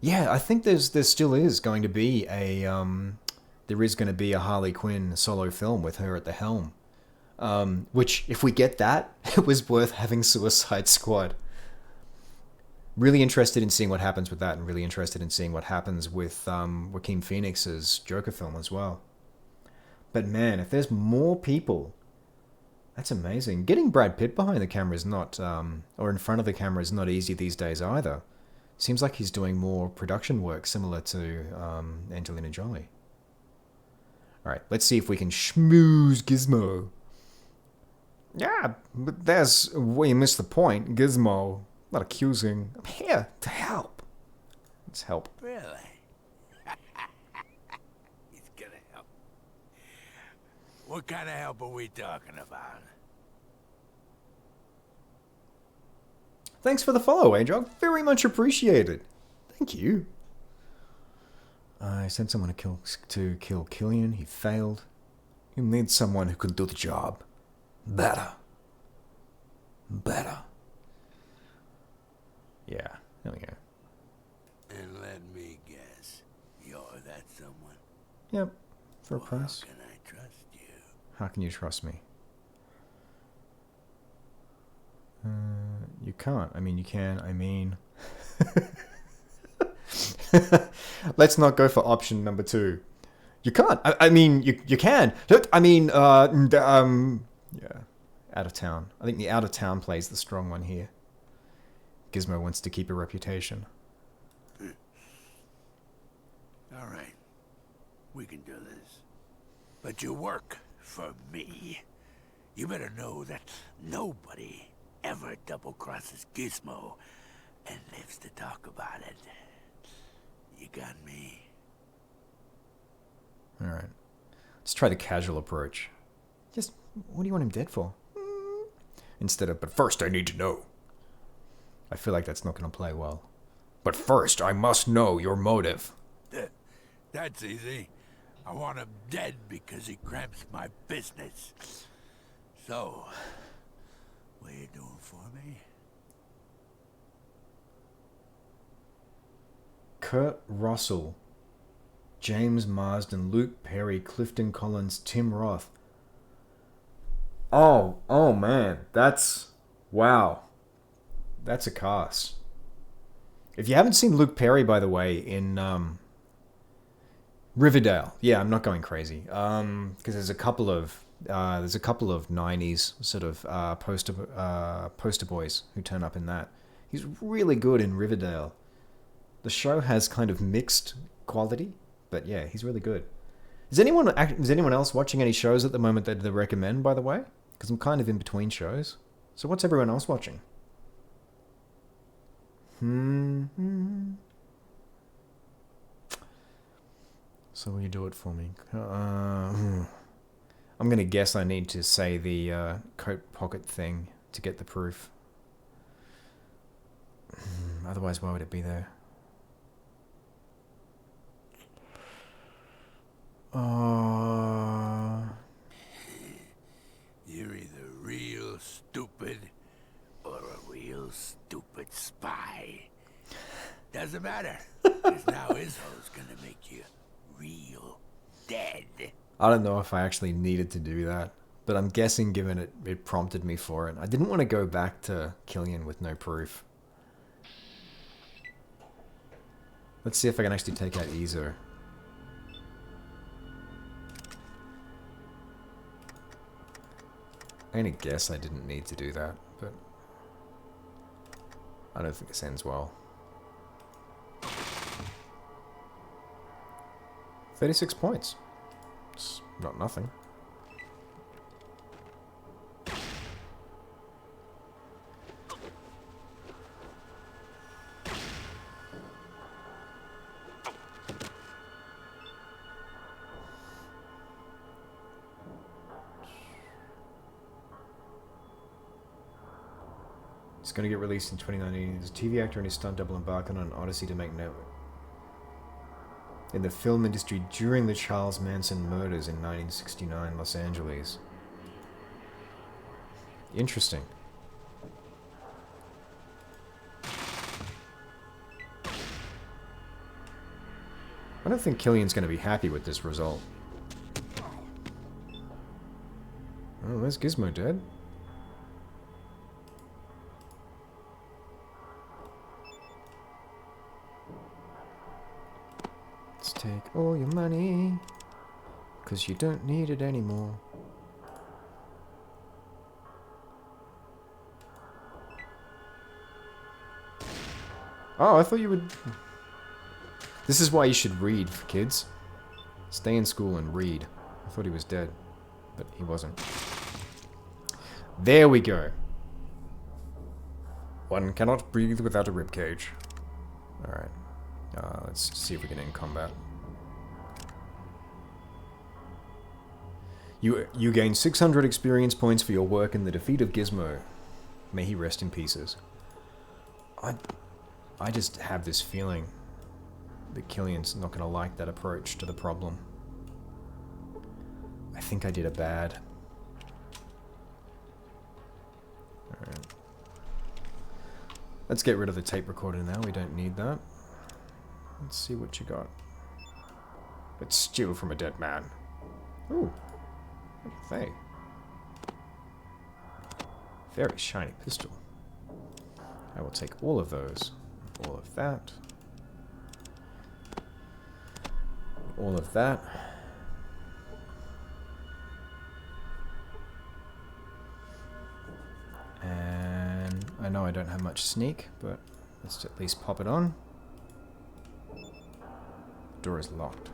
yeah, I think there still is going to be a, there is going to be a Harley Quinn solo film with her at the helm. Which, if we get that, it was worth having Suicide Squad. Really interested in seeing what happens with that, and really interested in seeing what happens with Joaquin Phoenix's Joker film as well. But man, if there's more people, that's amazing. Getting Brad Pitt behind the camera is not, or in front of the camera is not easy these days either. Seems like he's doing more production work similar to Angelina Jolie. Alright, let's see if we can schmooze Gizmo. Yeah, but there's where you missed the point. Gizmo, not accusing. I'm here to help. Let's help. Really? He's gonna help. What kind of help are we talking about? Thanks for the follow, Adrog. Very much appreciated. Thank you. I sent someone to kill Killian. He failed. You need someone who can do the job. Better. Yeah, there we go. And let me guess, you're that someone? Yep, for a price. How can I trust you? How can you trust me? You can't. I mean, you can. I mean... Let's not go for option number 2. You can't. I mean, you can. I mean, yeah. Out of town. I think the out of town plays the strong one here. Gizmo wants to keep a reputation. All right. We can do this. But you work for me. You better know that nobody ever double-crosses Gizmo and lives to talk about it. You got me? Alright. Let's try the casual approach. Just, what do you want him dead for? Instead of, but first I need to know. I feel like that's not going to play well. But first, I must know your motive. That's easy. I want him dead because he cramps my business. So, what are you doing for me? Kurt Russell, James Marsden, Luke Perry, Clifton Collins, Tim Roth. Oh man, that's... wow. That's a cast. If you haven't seen Luke Perry, by the way, in Riverdale, yeah, I'm not going crazy, because there's a couple of There's a couple of 90s sort of poster boys who turn up in that. He's really good in Riverdale. The show has kind of mixed quality, but yeah, he's really good. Is anyone else watching any shows at the moment that they recommend, by the way? Because I'm kind of in between shows. So what's everyone else watching? So will you do it for me? I'm going to guess I need to say the coat pocket thing to get the proof. Otherwise, why would it be there? You're either real stupid or a real stupid spy. Doesn't matter, because now Izzo's gonna make you real dead. I don't know if I actually needed to do that, but I'm guessing given it prompted me for it. I didn't want to go back to Killian with no proof. Let's see if I can actually take out Izzo. I'm gonna guess I didn't need to do that, but I don't think this ends well. 36 points. It's not nothing. It's going to get released in 2019. There's a TV actor and his stunt double embark on an odyssey to make note in the film industry during the Charles Manson murders in 1969 Los Angeles. Interesting. I don't think Killian's going to be happy with this result. Oh, there's Gizmo dead. Let's take all your money, 'cause you don't need it anymore. Oh, I thought you would... This is why you should read, kids. Stay in school and read. I thought he was dead, but he wasn't. There we go. One cannot breathe without a ribcage. Alright. Let's see if we can end combat. You gain 600 experience points for your work in the defeat of Gizmo. May he rest in pieces. I just have this feeling that Killian's not going to like that approach to the problem. I think I did a bad. Alright. Let's get rid of the tape recorder now. We don't need that. Let's see what you got. Let's steal from a dead man. Ooh. Hey. Very shiny pistol. I will take all of those. All of that. All of that. And I know I don't have much sneak, but let's at least pop it on. The door is locked.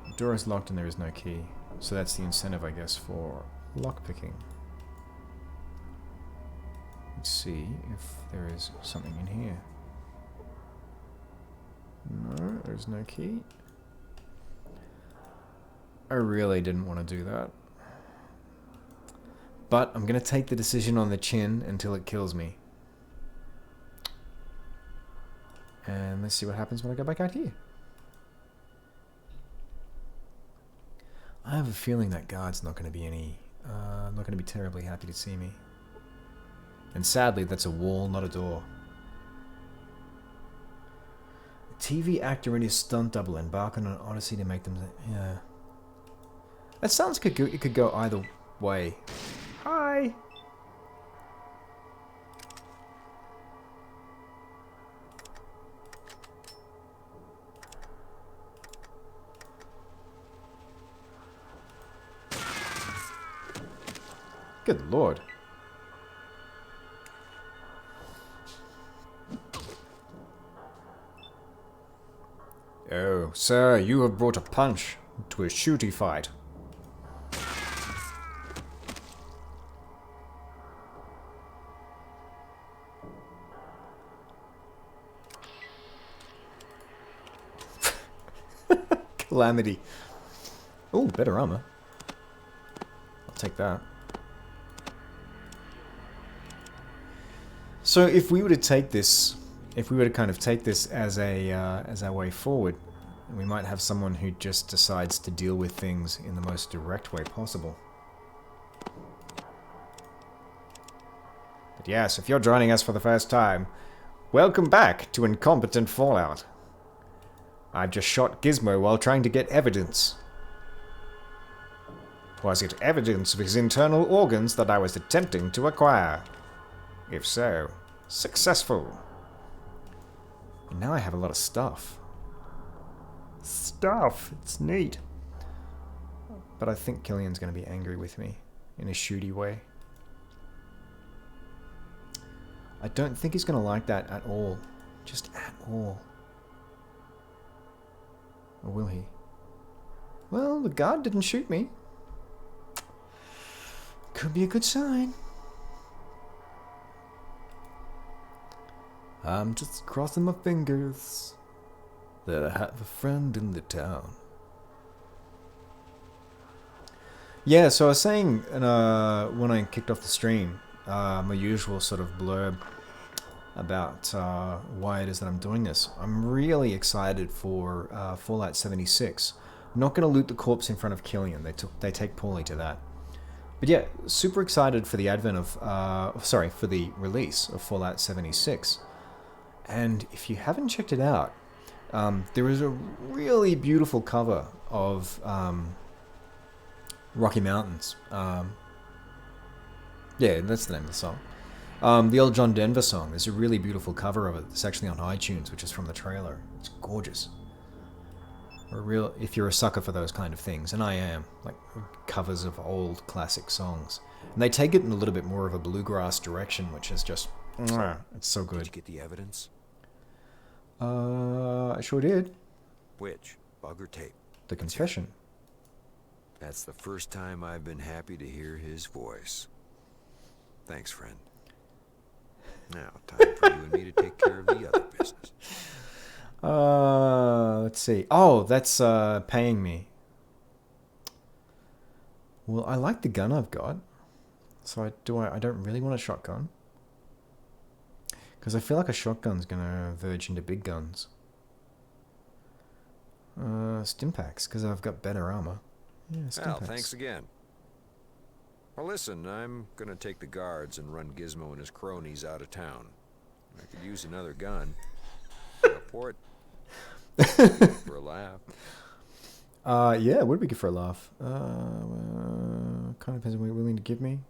The door is locked and there is no key. So that's the incentive, I guess, for lockpicking. Let's see if there is something in here. No, there's no key. I really didn't want to do that. But I'm going to take the decision on the chin until it kills me. And let's see what happens when I go back out here. I have a feeling that guard's not going to be not going to be terribly happy to see me. And sadly, that's a wall, not a door. A TV actor and his stunt double embark on an odyssey to make them... Yeah. That sounds like it could go either way. Hi! Good lord. Oh, sir, you have brought a punch to a shooty fight. Calamity. Oh, better armor. I'll take that. So if we were to take this, if we were to kind of take this as a as our way forward, we might have someone who just decides to deal with things in the most direct way possible. But yes, if you're joining us for the first time, welcome back to Incompetent Fallout. I've just shot Gizmo while trying to get evidence. Was it evidence of his internal organs that I was attempting to acquire? If so, successful. And now I have a lot of stuff. Stuff! It's neat. But I think Killian's going to be angry with me in a shooty way. I don't think he's going to like that at all. Just at all. Or will he? Well, the guard didn't shoot me. Could be a good sign. I'm just crossing my fingers that I have a friend in the town. Yeah, so I was saying when I kicked off the stream, my usual sort of blurb about why it is that I'm doing this. I'm really excited for Fallout 76. I'm not going to loot the corpse in front of Killian. They take poorly to that. But yeah, super excited for the advent of, for the release of Fallout 76. And if you haven't checked it out, there is a really beautiful cover of Rocky Mountains. Yeah, that's the name of the song. The old John Denver song. There's a really beautiful cover of it. It's actually on iTunes, which is from the trailer. It's gorgeous. If you're a sucker for those kind of things, and I am, like covers of old classic songs, and they take it in a little bit more of a bluegrass direction, which is just, it's so good. Did you get the evidence? I sure did. Which? Bug or tape? The confession. That's the first time I've been happy to hear his voice. Thanks, friend. Now, time for you and me to take care of the other business. Let's see. Oh, that's paying me. Well, I like the gun I've got. So I don't really want a shotgun. Because I feel like a shotgun's gonna verge into big guns. Stimpaks, because I've got better armor. Yeah, Stimpaks. Well, thanks again. Well, listen, I'm gonna take the guards and run Gizmo and his cronies out of town. I could use another gun. Go for it. For a laugh. Yeah, it would be good for a laugh. Kind of depends on what you're willing to give me.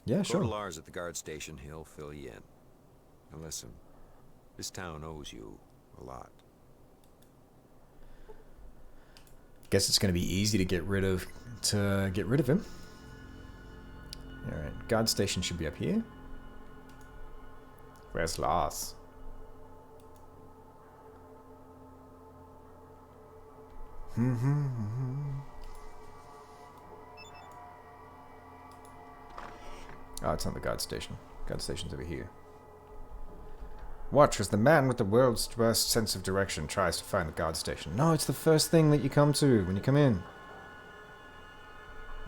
Yeah, sure. Go to Lars at the guard station. He'll fill you in. And listen, this town owes you a lot. Guess it's going to be easy to get rid of him. All right, guard station should be up here. Where's Lars? Oh, it's not the guard station. Guard station's over here. Watch as the man with the world's worst sense of direction tries to find the guard station. No, it's the first thing that you come to when you come in.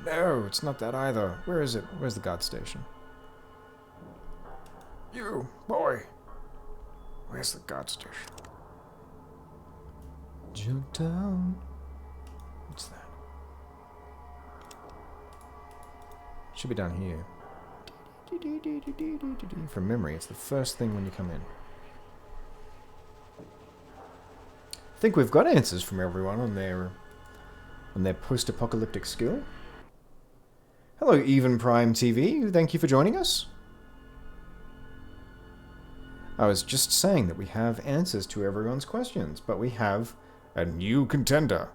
No, it's not that either. Where is it? Where's the guard station? You, boy. Where's the guard station? Junktown. What's that? Should be down here. From memory, it's the first thing when you come in. I think we've got answers from everyone on their post-apocalyptic skill. Hello, Even Prime TV. Thank you for joining us. I was just saying that we have answers to everyone's questions, but we have a new contender.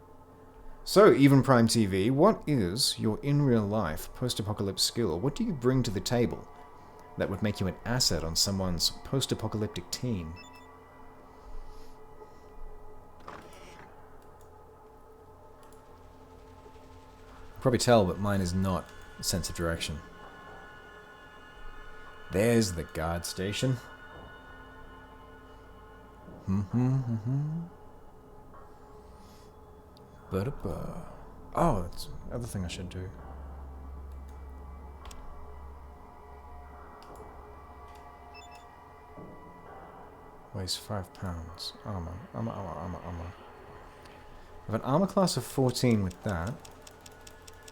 So, Even Prime TV, what is your in real life post-apocalypse skill? What do you bring to the table that would make you an asset on someone's post-apocalyptic team? Probably tell, but mine is not a sense of direction. There's the guard station. Ba-da-ba. Oh, that's the other thing I should do. Weighs 5 pounds. Armor. I have an armor class of 14 with that.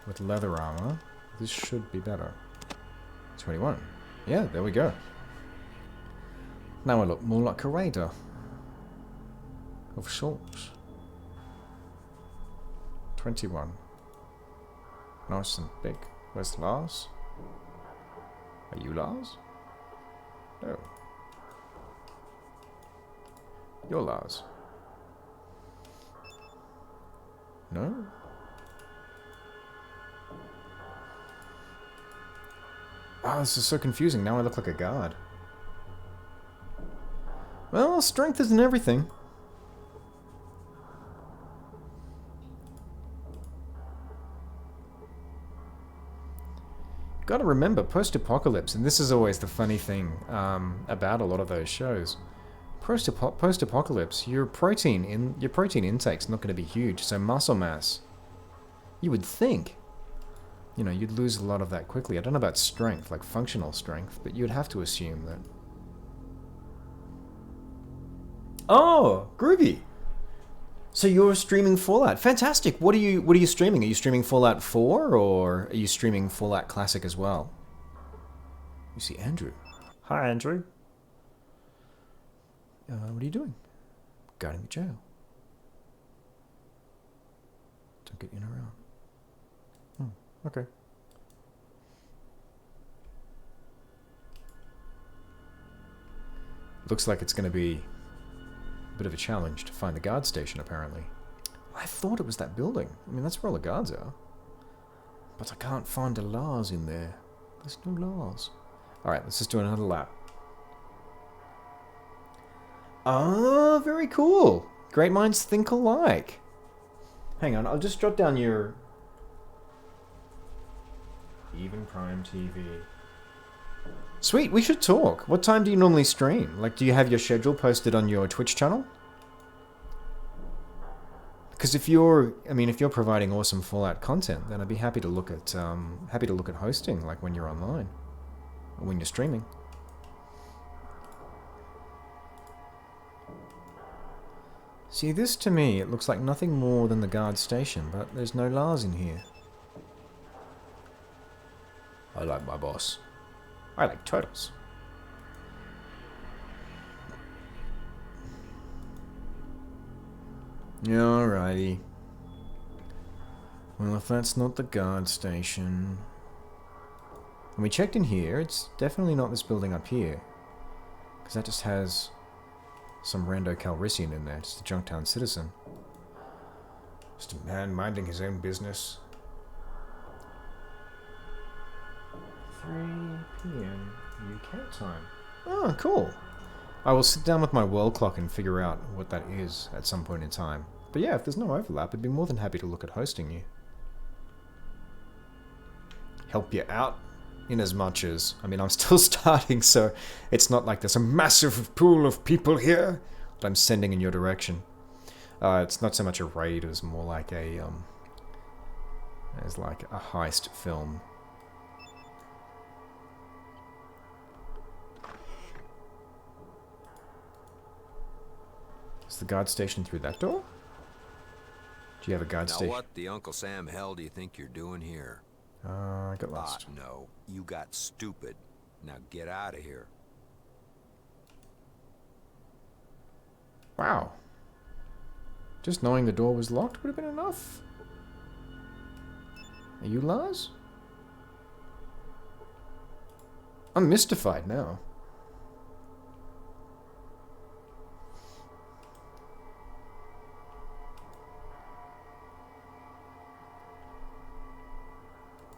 With leather armor. This should be better. 21. Yeah, there we go. Now I look more like a raider. Of sorts. 21. Nice and big. Where's Lars? Are you Lars? No. You're Lars. No? Oh, this is so confusing. Now I look like a guard. Well, strength isn't everything. Gotta remember, post-apocalypse, and this is always the funny thing about a lot of those shows. Post-apocalypse, your protein intake's not going to be huge, so muscle mass, you would think, you know, you'd lose a lot of that quickly. I don't know about strength, like functional strength, but you'd have to assume that. Oh, groovy! So you're streaming Fallout. Fantastic. What are you streaming? Are you streaming Fallout 4 or are you streaming Fallout Classic as well? You see Andrew. Hi, Andrew. What are you doing? Guarding the jail. Don't get in around. Hmm, okay. Looks like it's going to be a bit of a challenge to find the guard station, apparently. I thought it was that building. I mean, that's where all the guards are. But I can't find a Lars in there. There's no Lars. Alright, let's just do another lap. Ah, very cool. Great minds think alike. Hang on, I'll just jot down your... Even Prime TV. Sweet, we should talk. What time do you normally stream? Like, do you have your schedule posted on your Twitch channel? Because if you're providing awesome Fallout content, then I'd be happy to look at hosting, like when you're online, or when you're streaming. See, this to me, it looks like nothing more than the guard station, but there's no Lars in here. I like my boss. I like turtles. Alrighty. Well, if that's not the guard station... When we checked in here, it's definitely not this building up here. Because that just has some rando Calrissian in there, just a Junktown citizen. Just a man minding his own business. 3 PM UK time. Oh, cool. I will sit down with my world clock and figure out what that is at some point in time. But yeah, if there's no overlap, I'd be more than happy to look at hosting you. Help you out, in as much as, I mean, I'm still starting, so it's not like there's a massive pool of people here that I'm sending in your direction. It's not so much a raid as more like a, as like a heist film. Is the guard station through that door? Do you have a guard station? Now what the Uncle Sam hell do you think you're doing here? I got lost. No, you got stupid. Now get out of here. Wow. Just knowing the door was locked would have been enough. Are you Lars? I'm mystified now.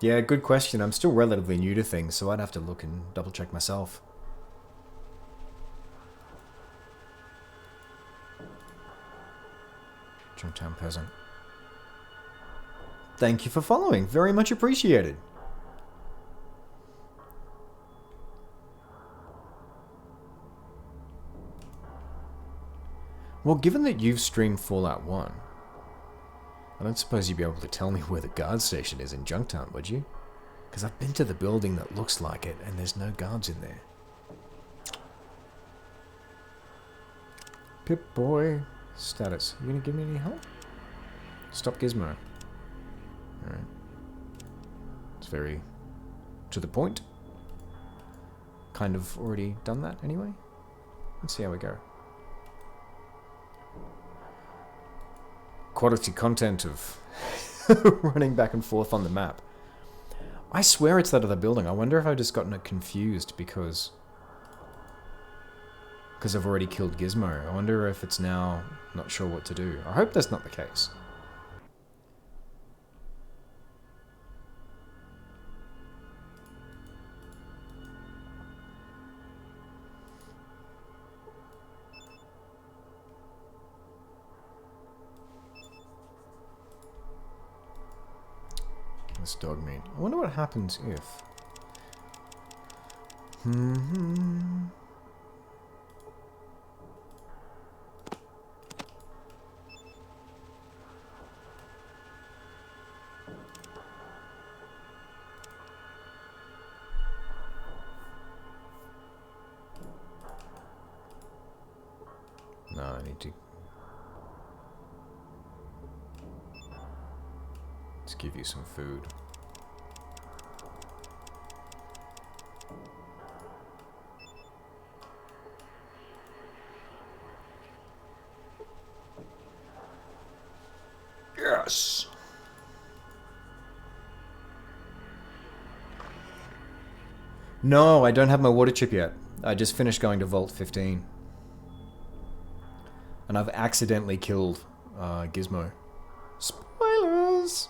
Yeah, good question. I'm still relatively new to things, so I'd have to look and double check myself. Junktown peasant. Thank you for following. Very much appreciated. Well, given that you've streamed Fallout 1, I don't suppose you'd be able to tell me where the guard station is in Junktown, would you? Because I've been to the building that looks like it, and there's no guards in there. Pip-Boy status. You gonna give me any help? Stop Gizmo. Alright. It's very to the point. Kind of already done that anyway. Let's see how we go. Quality content of running back and forth on the map. I swear it's that other building. I wonder if I've just gotten it confused because I've already killed Gizmo. I wonder if it's now not sure what to do. I hope that's not the case. This dog meat. I wonder what happens if... No, I need to... Let's give you some food. Yes! No, I don't have my water chip yet. I just finished going to Vault 15. And I've accidentally killed Gizmo. Spoilers!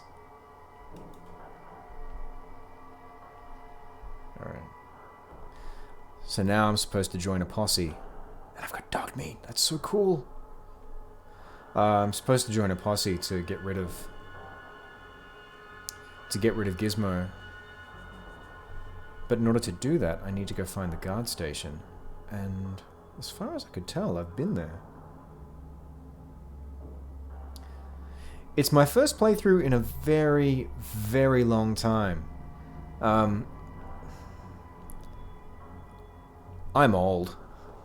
Alright. So now I'm supposed to join a posse. And I've got dog meat. That's so cool. I'm supposed to join a posse to get rid of... Gizmo. But in order to do that, I need to go find the guard station. And as far as I could tell, I've been there. It's my first playthrough in a very, very long time. I'm old.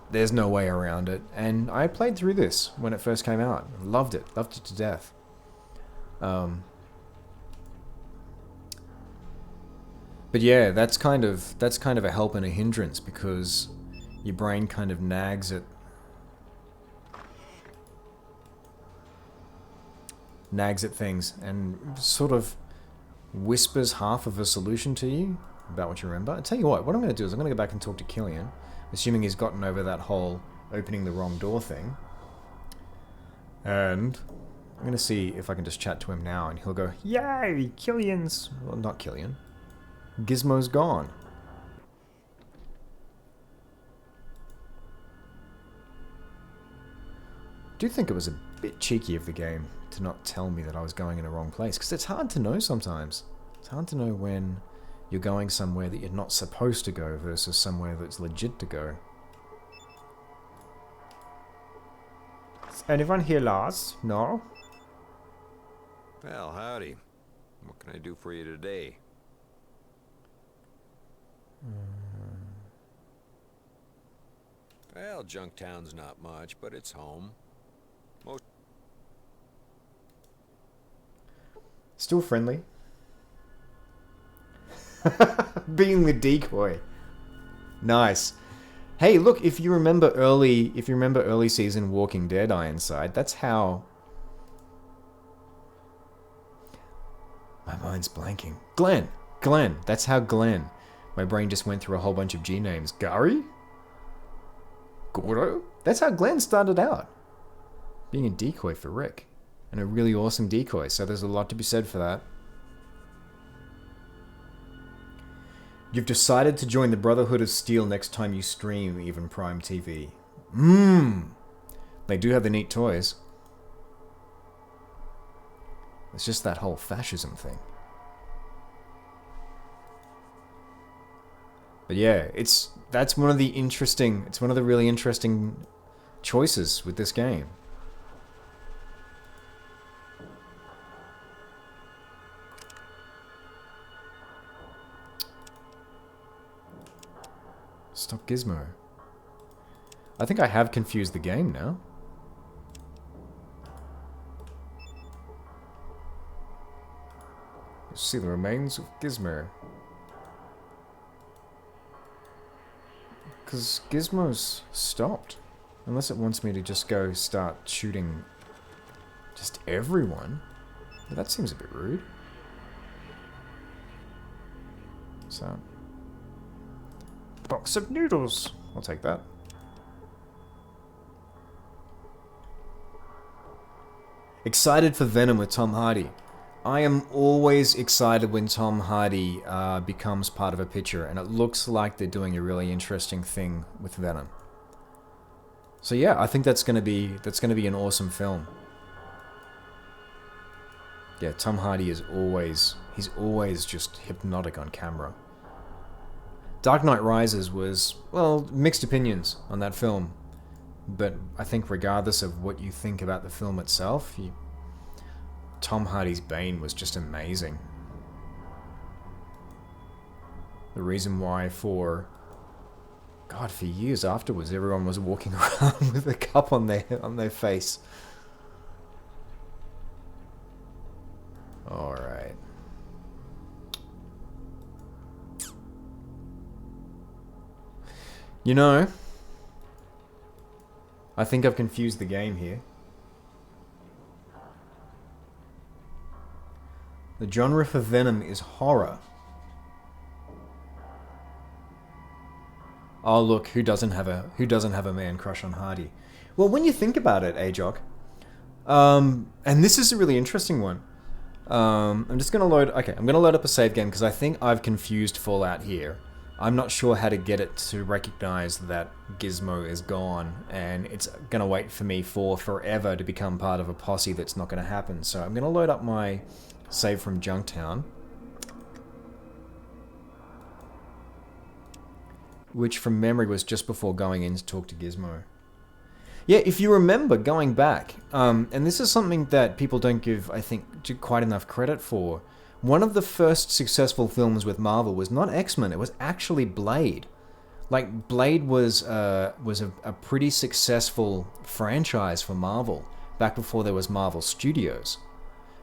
There's no way around it. And I played through this when it first came out. Loved it. Loved it to death. But yeah, that's kind of a help and a hindrance because your brain kind of nags at things and sort of whispers half of a solution to you about what you remember. I'll tell you what I'm going to do is I'm going to go back and talk to Killian, assuming he's gotten over that whole opening the wrong door thing. And I'm going to see if I can just chat to him now and he'll go, yay, Killian's... Well, not Killian. Gizmo's gone. I do think it was a bit cheeky of the game to not tell me that I was going in the wrong place, because it's hard to know sometimes. It's hard to know when you're going somewhere that you're not supposed to go versus somewhere that's legit to go. Is anyone here lost? No? Well, howdy. What can I do for you today? Well, Junktown's not much, but it's home. Still friendly. Being the decoy. Nice. Hey, look, if you remember early season Walking Dead Ironside, that's how... My mind's blanking. Glenn. That's how Glenn. My brain just went through a whole bunch of G names. Gary? Gordo? That's how Glenn started out. Being a decoy for Rick. And a really awesome decoy, so there's a lot to be said for that. You've decided to join the Brotherhood of Steel next time you stream Even Prime TV. Mmm. They do have the neat toys. It's just that whole fascism thing. But yeah, that's one of the interesting, it's one of the really interesting choices with this game. Stop Gizmo. I think I have confused the game now. See the remains of Gizmo. Because Gizmo's stopped. Unless it wants me to just go start shooting just everyone. But that seems a bit rude. What's that? Box of noodles. I'll take that. Excited for Venom with Tom Hardy. I am always excited when Tom Hardy becomes part of a picture, and it looks like they're doing a really interesting thing with Venom. So yeah, I think that's gonna be an awesome film. Yeah, Tom Hardy is he's always just hypnotic on camera. Dark Knight Rises was, well, mixed opinions on that film, but I think regardless of what you think about the film itself, Tom Hardy's Bane was just amazing. The reason why for years afterwards, everyone was walking around with a cup on their face. All right. You know, I think I've confused the game here. The genre for Venom is horror. Oh look, who doesn't have a man crush on Hardy? Well, when you think about it, Ajok, and this is a really interesting one. I'm just gonna load. Okay, I'm gonna load up a save game because I think I've confused Fallout here. I'm not sure how to get it to recognize that Gizmo is gone, and it's gonna wait for me for forever to become part of a posse that's not gonna happen. So I'm gonna load up my save from Junktown, which from memory was just before going in to talk to Gizmo. Yeah, if you remember going back, and this is something that people don't give, I think, quite enough credit for. One of the first successful films with Marvel was not X-Men, it was actually Blade. Like, Blade was a pretty successful franchise for Marvel, back before there was Marvel Studios.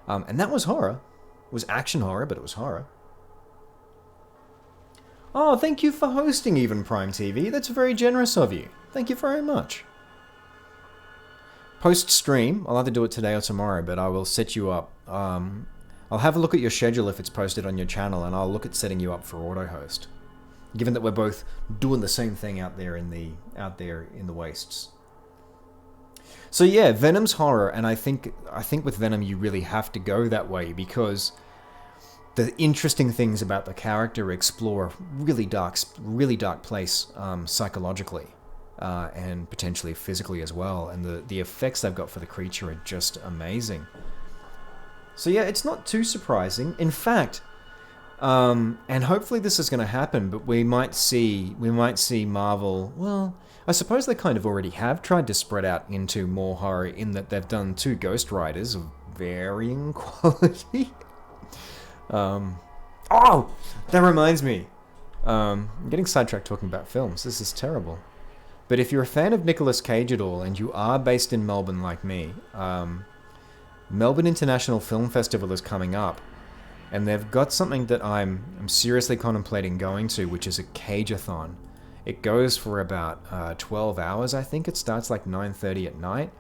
And that was horror. It was action horror, but it was horror. Oh, thank you for hosting Even Prime TV. That's very generous of you. Thank you very much. Post-stream, I'll either do it today or tomorrow, but I will set you up. I'll have a look at your schedule if it's posted on your channel, and I'll look at setting you up for auto-host. Given that we're both doing the same thing out there in the wastes. So yeah, Venom's horror, and I think with Venom you really have to go that way because the interesting things about the character explore a really dark place psychologically and potentially physically as well, and the effects they've got for the creature are just amazing. So yeah, it's not too surprising. In fact, and hopefully this is going to happen, but we might see Marvel. Well, I suppose they kind of already have tried to spread out into more horror in that they've done 2 Ghost Riders of varying quality. Oh, that reminds me. I'm getting sidetracked talking about films. This is terrible. But if you're a fan of Nicolas Cage at all, and you are based in Melbourne like me, Melbourne International Film Festival is coming up, and they've got something that I'm seriously contemplating going to, which is a Cageathon. It goes for about 12 hours, I think. It starts like 9:30 at night,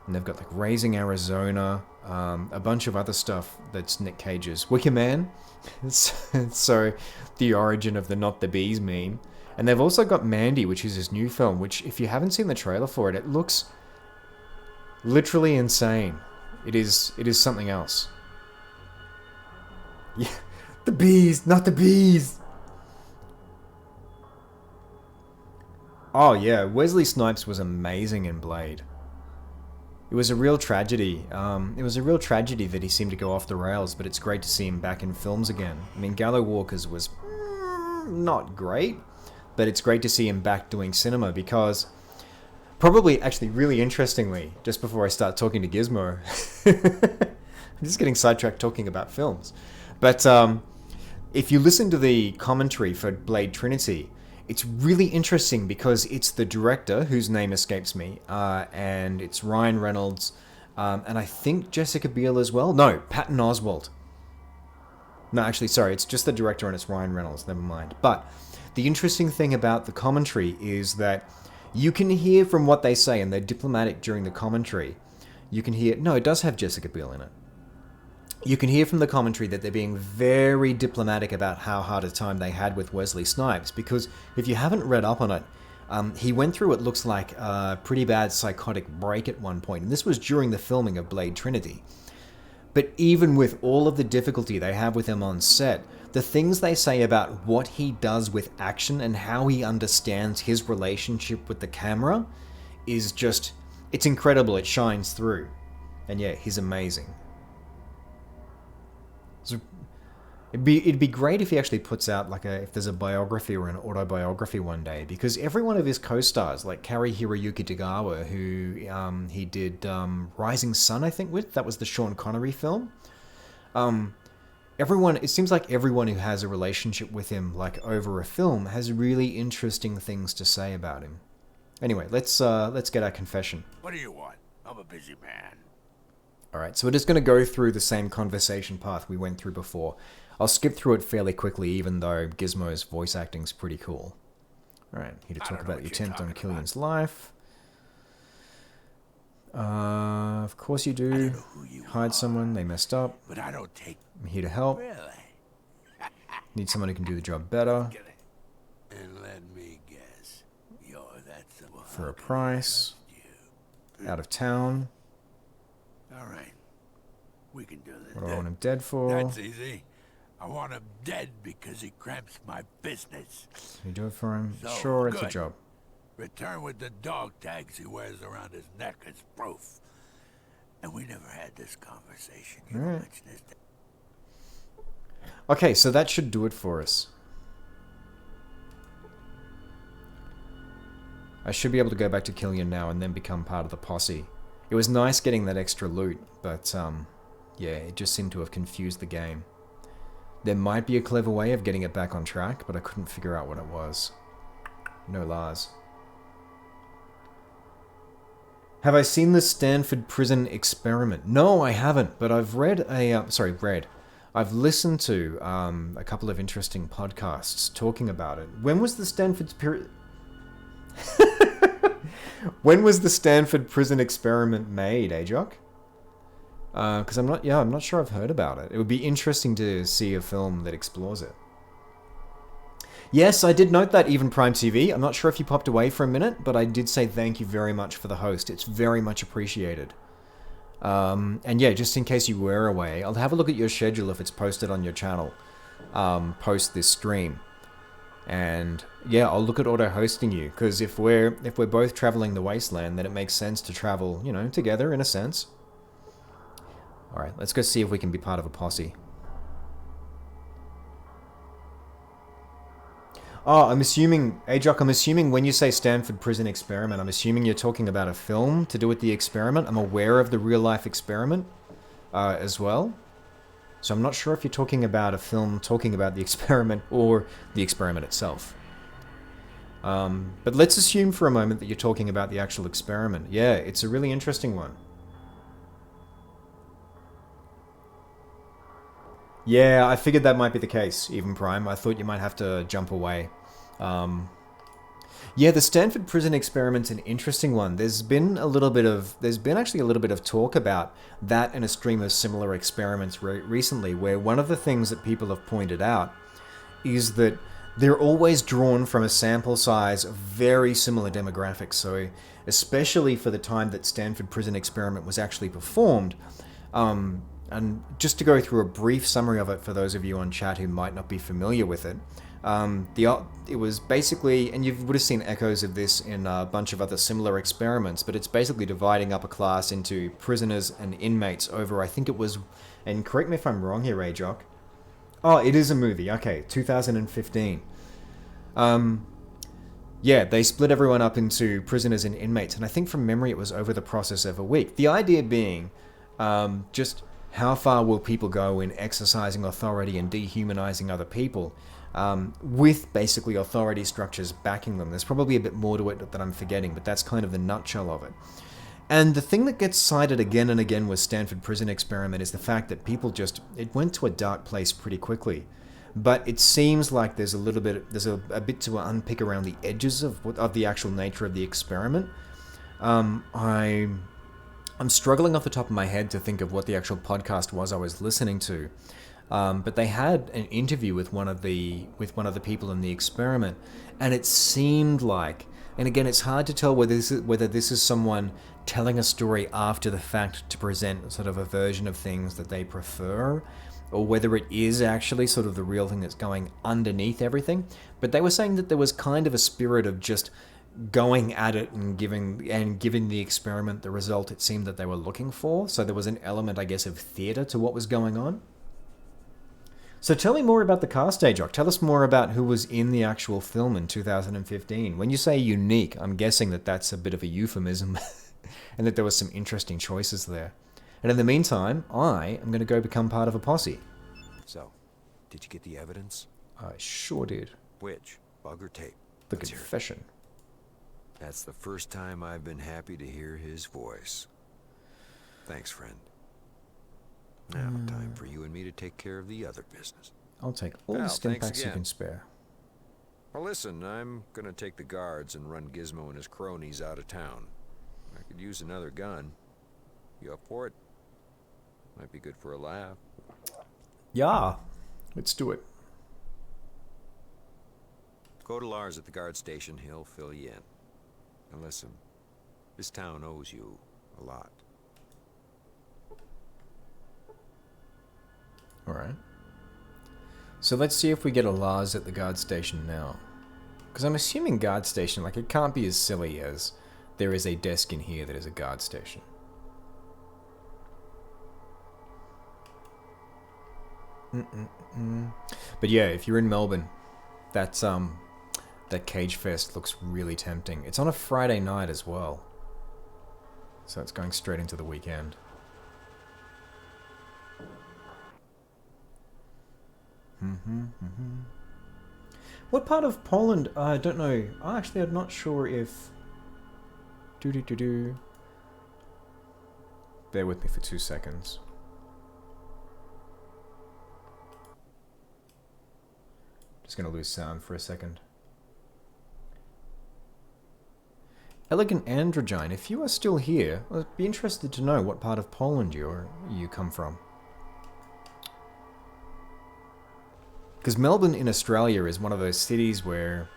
and they've got like Raising Arizona, a bunch of other stuff that's Nick Cage's. Wicker Man, so the origin of the Not the Bees meme. And they've also got Mandy, which is his new film, which if you haven't seen the trailer for it, it looks literally insane. It is something else. Yeah, the bees, not the bees. Oh yeah, Wesley Snipes was amazing in Blade. It was a real tragedy. It was a real tragedy that he seemed to go off the rails, but it's great to see him back in films again. I mean, Gallow Walkers was not great, but it's great to see him back doing cinema because probably, actually, really interestingly, just before I start talking to Gizmo, I'm just getting sidetracked talking about films. But if you listen to the commentary for Blade Trinity, it's really interesting because it's the director, whose name escapes me, and it's Ryan Reynolds, and I think Jessica Biel as well. No, Patton Oswalt. No, actually, sorry, it's just the director and it's Ryan Reynolds, never mind. But the interesting thing about the commentary is that you can hear from what they say, and they're diplomatic during the commentary. You can hear, no, it does have Jessica Biel in it. You can hear from the commentary that they're being very diplomatic about how hard a time they had with Wesley Snipes, because if you haven't read up on it, he went through what looks like a pretty bad psychotic break at one point, and this was during the filming of Blade Trinity. But even with all of the difficulty they have with him on set, the things they say about what he does with action and how he understands his relationship with the camera is just, it's incredible, it shines through. And yeah, he's amazing. So it'd be great if he actually puts out if there's a biography or an autobiography one day, because every one of his co-stars, like Kari Hiroyuki Tagawa, who he did Rising Sun, I think, with, that was the Sean Connery film. It seems like everyone who has a relationship with him, like over a film, has really interesting things to say about him. Anyway, let's get our confession. What do you want? I'm a busy man. Alright, so we're just going to go through the same conversation path we went through before. I'll skip through it fairly quickly, even though Gizmo's voice acting's pretty cool. Alright, here to talk about the attempt on Killian's life. Of course you do. Hide someone, they messed up. But I don't take... I'm here to help. Really? Need someone who can do the job better. And let me guess, you're that someone For a price. Out of town. All right, we can do this. What do I want him dead for? That's easy. I want him dead because he cramps my business. Can you do it for him? So, sure, it's a good. job. Return with the dog tags he wears around his neck as proof. And we never had this conversation. You All right. mentioned this. Okay, so that should do it for us. I should be able to go back to Killian now and then become part of the posse. It was nice getting that extra loot, but yeah, it just seemed to have confused the game. There might be a clever way of getting it back on track, but I couldn't figure out what it was. No Lars. Have I seen the Stanford Prison Experiment? No, I haven't, but I've read I've listened to a couple of interesting podcasts talking about it. When was the Stanford When was the Stanford Prison Experiment made, Jock? Because I'm not sure I've heard about it. It would be interesting to see a film that explores it. Yes, I did note that, Even Prime TV. I'm not sure if you popped away for a minute, but I did say thank you very much for the host. It's very much appreciated. And yeah, just in case you were away, I'll have a look at your schedule if it's posted on your channel, post this stream. And yeah, I'll look at auto-hosting you, because if we're both traveling the wasteland, then it makes sense to travel, together in a sense. Alright, let's go see if we can be part of a posse. Oh, I'm assuming when you say Stanford Prison Experiment, I'm assuming you're talking about a film to do with the experiment. I'm aware of the real-life experiment as well. So I'm not sure if you're talking about a film talking about the experiment or the experiment itself. But let's assume for a moment that you're talking about the actual experiment. Yeah, it's a really interesting one. Yeah, I figured that might be the case, Even Prime. I thought you might have to jump away. Yeah, the Stanford Prison Experiment's an interesting one. There's been actually a little bit of talk about that and a stream of similar experiments recently, where one of the things that people have pointed out is that they're always drawn from a sample size of very similar demographics. So, especially for the time that Stanford Prison Experiment was actually performed, and just to go through a brief summary of it for those of you on chat who might not be familiar with it, It was basically, and you would have seen echoes of this in a bunch of other similar experiments, but it's basically dividing up a class into prisoners and inmates over, I think it was, and correct me if I'm wrong here, Ray Jock. Oh, it is a movie. Okay, 2015. Yeah, they split everyone up into prisoners and inmates, and I think from memory it was over the process of a week. The idea being just how far will people go in exercising authority and dehumanizing other people with basically authority structures backing them. There's probably a bit more to it that I'm forgetting, but that's kind of the nutshell of it. And the thing that gets cited again and again with Stanford Prison Experiment is the fact that people it went to a dark place pretty quickly. But it seems like there's a bit to unpick around the edges of the actual nature of the experiment. I'm struggling off the top of my head to think of what the actual podcast was I was listening to. But they had an interview with one of the people in the experiment, and it seemed like, and again, it's hard to tell whether this is someone telling a story after the fact to present sort of a version of things that they prefer, or whether it is actually sort of the real thing that's going underneath everything. But they were saying that there was kind of a spirit of just going at it and giving the experiment the result it seemed that they were looking for. So there was an element, I guess, of theater to what was going on. So tell me more about the cast, Jock. Tell us more about who was in the actual film in 2015. When you say unique, I'm guessing that that's a bit of a euphemism and that there was some interesting choices there. And in the meantime, I am going to go become part of a posse. So, did you get the evidence? I sure did. Which? Bug or tape? The Let's hear it. confession. That's the first time I've been happy to hear his voice. Thanks, friend. Now, time for you and me to take care of the other business. I'll take all the Well, stimpaks thanks you again. can spare. Well, listen, I'm gonna take the guards and run Gizmo and his cronies out of town. I could use another gun. You up for it? Might be good for a laugh. Yeah, let's do it. Go to Lars at the guard station. He'll fill you in. And listen, this town owes you a lot. Alright. So let's see if we get a Lars at the guard station now. Because I'm assuming guard station, like, it can't be as silly as there is a desk in here that is a guard station. But yeah, if you're in Melbourne, that Cage Fest looks really tempting. It's on a Friday night as well. So it's going straight into the weekend. What part of Poland? I don't know. Actually, I'm not sure if... Bear with me for 2 seconds. Just going to lose sound for a second. Elegant Androgyne, if you are still here, I'd be interested to know what part of Poland you come from. Because Melbourne in Australia is one of those cities where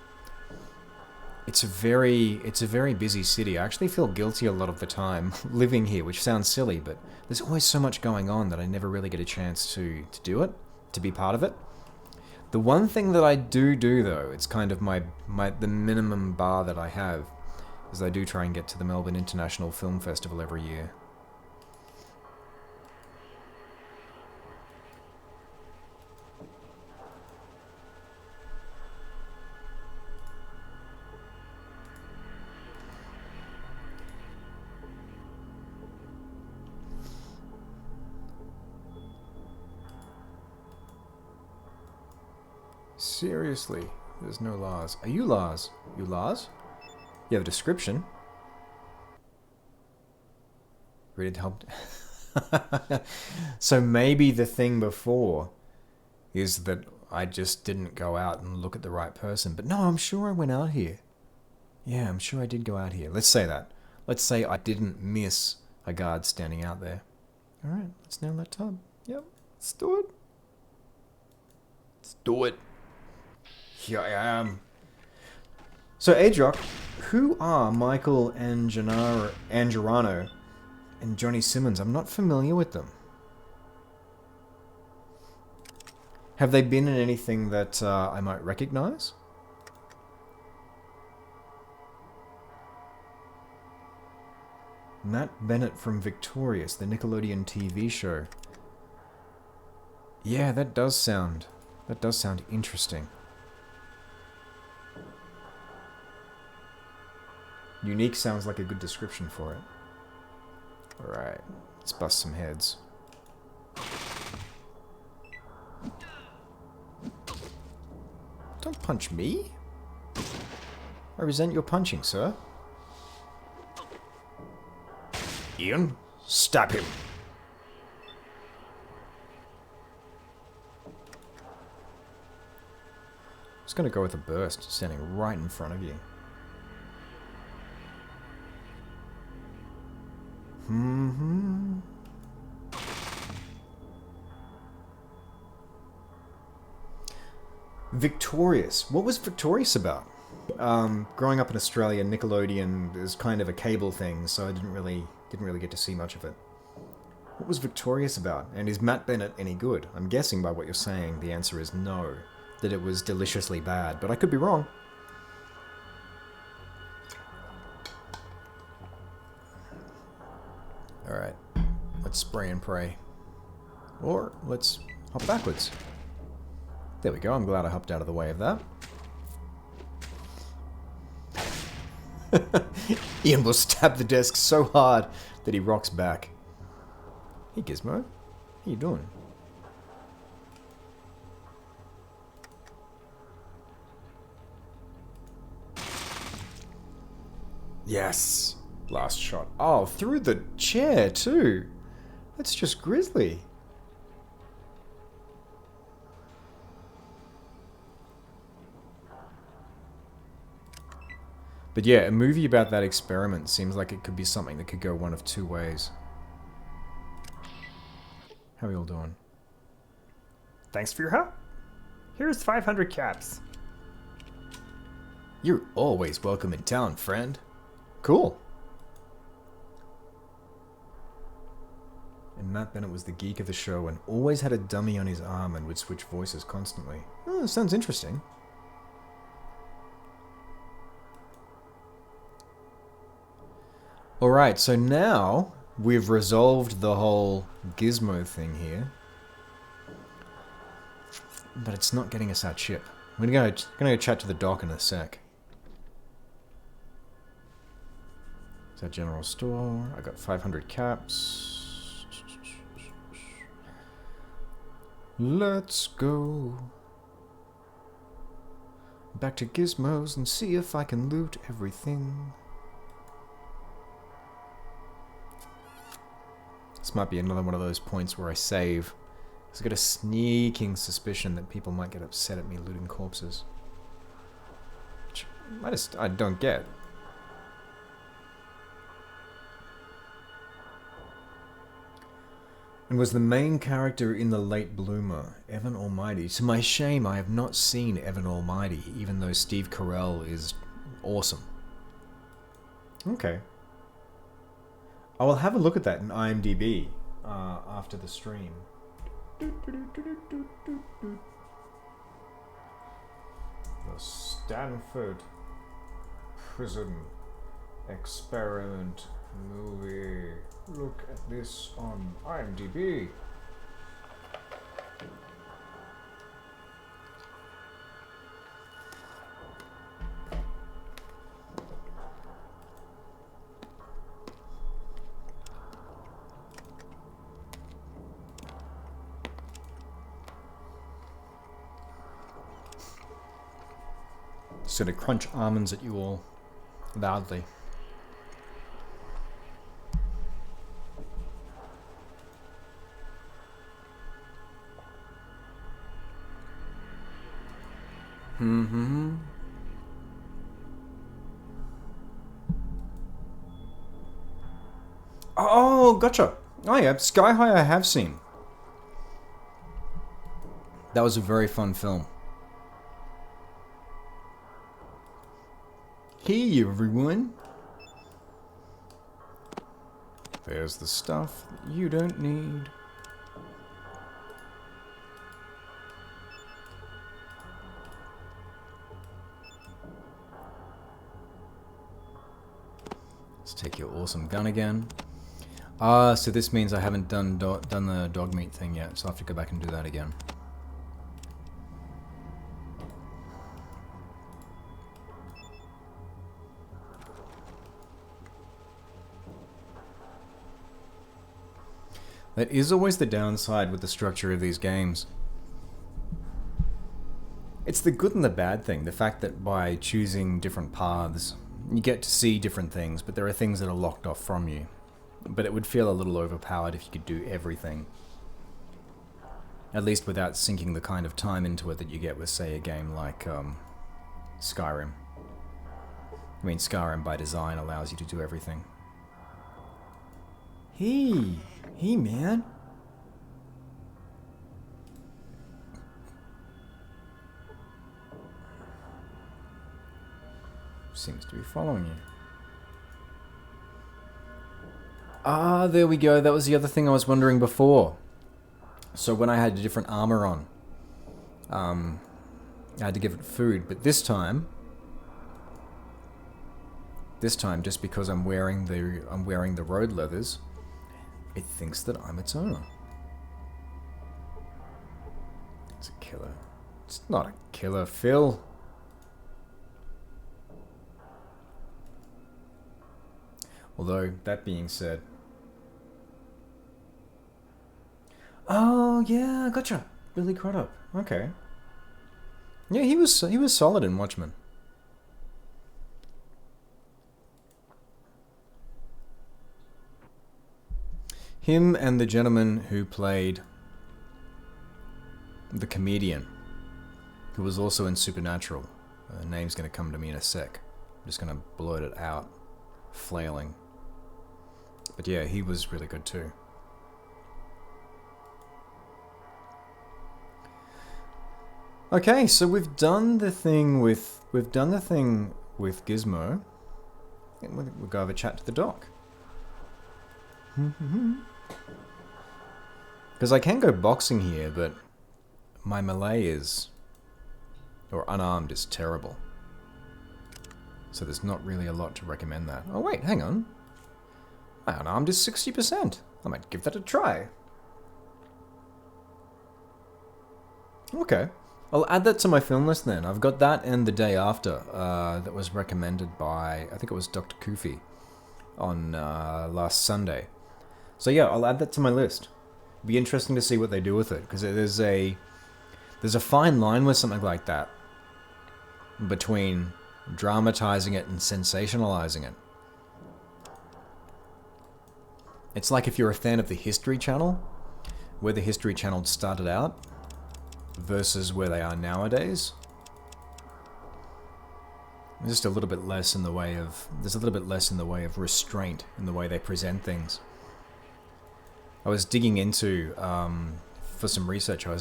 it's a very busy city. I actually feel guilty a lot of the time living here, which sounds silly, but there's always so much going on that I never really get a chance to do it, to be part of it. The one thing that I do though, it's kind of the minimum bar that I have, is I do try and get to the Melbourne International Film Festival every year. Seriously, there's no Lars. Are you Lars? You Lars? You have a description. Ready to help? So maybe the thing before is that I just didn't go out and look at the right person. But no, I'm sure I went out here. Yeah, I'm sure I did go out here. Let's say that. Let's say I didn't miss a guard standing out there. Alright, let's nail that tub. Yep, let's do it. Let's do it. Here I am. So, Ajoc, who are Michael Angiorano and Johnny Simmons? I'm not familiar with them. Have they been in anything that I might recognize? Matt Bennett from Victorious, the Nickelodeon TV show. Yeah, that does sound interesting. Unique sounds like a good description for it. Alright, let's bust some heads. Don't punch me. I resent your punching, sir. Ian, stab him. Just gonna go with a burst, standing right in front of you. Victorious. What was Victorious about? Growing up in Australia, Nickelodeon is kind of a cable thing, so I didn't really get to see much of it. What was Victorious about? And is Matt Bennett any good? I'm guessing by what you're saying, the answer is no. That it was deliciously bad, but I could be wrong. Alright, let's spray and pray. Or, let's hop backwards. There we go, I'm glad I hopped out of the way of that. Ian will stab the desk so hard that he rocks back. Hey Gizmo, how you doing? Yes! Last shot. Oh, through the chair too! That's just grisly. But yeah, a movie about that experiment seems like it could be something that could go one of two ways. How are we all doing? Thanks for your help. Here's 500 caps. You're always welcome in town, friend. Cool. And Matt Bennett was the geek of the show and always had a dummy on his arm and would switch voices constantly. Oh, sounds interesting. Alright, so now we've resolved the whole Gizmo thing here. But it's not getting us our chip. I'm gonna go chat to the doc in a sec. Is that general store? I got 500 caps. Let's go back to Gizmo's and see if I can loot everything. This might be another one of those points where I save. I've got a sneaking suspicion that people might get upset at me looting corpses. Which I don't get. And was the main character in The Late Bloomer, Evan Almighty. To my shame, I have not seen Evan Almighty, even though Steve Carell is awesome. Okay. I will have a look at that in IMDb after the stream. The Stanford Prison Experiment movie. Look at this on IMDb. Just gonna crunch almonds at you all loudly. Mm-hmm. Oh, gotcha. Oh yeah, Sky High I have seen. That was a very fun film. Hey everyone. There's the stuff you don't need. Let's take your awesome gun again. So this means I haven't done the dog meat thing yet, so I'll have to go back and do that again. That is always the downside with the structure of these games. It's the good and the bad thing. The fact that by choosing different paths, you get to see different things, but there are things that are locked off from you. But it would feel a little overpowered if you could do everything. At least without sinking the kind of time into it that you get with, say, a game like Skyrim. I mean, Skyrim by design allows you to do everything. Hey, man. Seems to be following you. Ah, there we go. That was the other thing I was wondering before. So when I had a different armor on, I had to give it food, but this time, just because I'm wearing the road leathers, it thinks that I'm its owner. It's a killer. It's not a killer, Phil. Although, that being said... Oh, yeah, gotcha. Billy Crudup. Okay. Yeah, he was solid in Watchmen. Him and the gentleman who played the comedian, who was also in Supernatural. Name's going to come to me in a sec. I'm just going to blurt it out, flailing. But yeah, he was really good too. Okay, so we've done the thing with Gizmo. We'll go have a chat to the doc. Because I can go boxing here, but my melee or unarmed is terrible. So there's not really a lot to recommend that. Oh wait, hang on. My unarmed is 60%. I might give that a try. Okay. I'll add that to my film list then. I've got that and The Day After that was recommended by, I think it was Dr. Koofy on last Sunday. So yeah, I'll add that to my list. It'll be interesting to see what they do with it, because there's a fine line with something like that between dramatizing it and sensationalizing it. It's like if you're a fan of the History Channel, where the History Channel started out versus where they are nowadays. There's just a little bit less in the way of restraint in the way they present things. I was digging into, for some research, the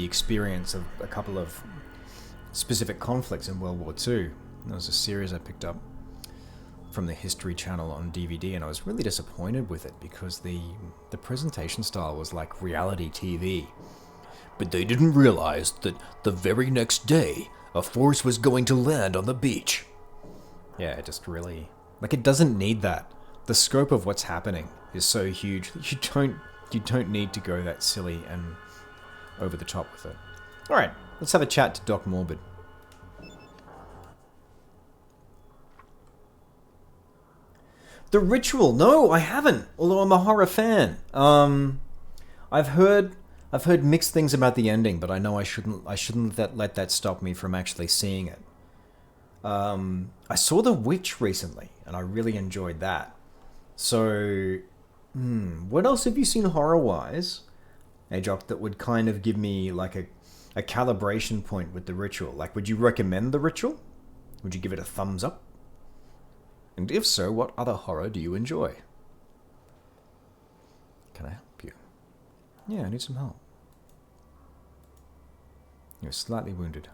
experience of a couple of specific conflicts in World War II. There was a series I picked up from the History Channel on DVD, and I was really disappointed with it because the presentation style was like reality TV. But they didn't realize that the very next day, a force was going to land on the beach. Yeah, it just really... like, it doesn't need that. The scope of what's happening is so huge that you don't need to go that silly and over the top with it. Alright, let's have a chat to Doc Morbid. The Ritual. No, I haven't. Although I'm a horror fan. I've heard mixed things about the ending, but I know I shouldn't let that stop me from actually seeing it. I saw The Witch recently, and I really enjoyed that. So, what else have you seen horror-wise, Ajoc, that would kind of give me like a calibration point with The Ritual? Like, would you recommend The Ritual? Would you give it a thumbs up? And if so, what other horror do you enjoy? Can I help you? Yeah, I need some help. You're slightly wounded.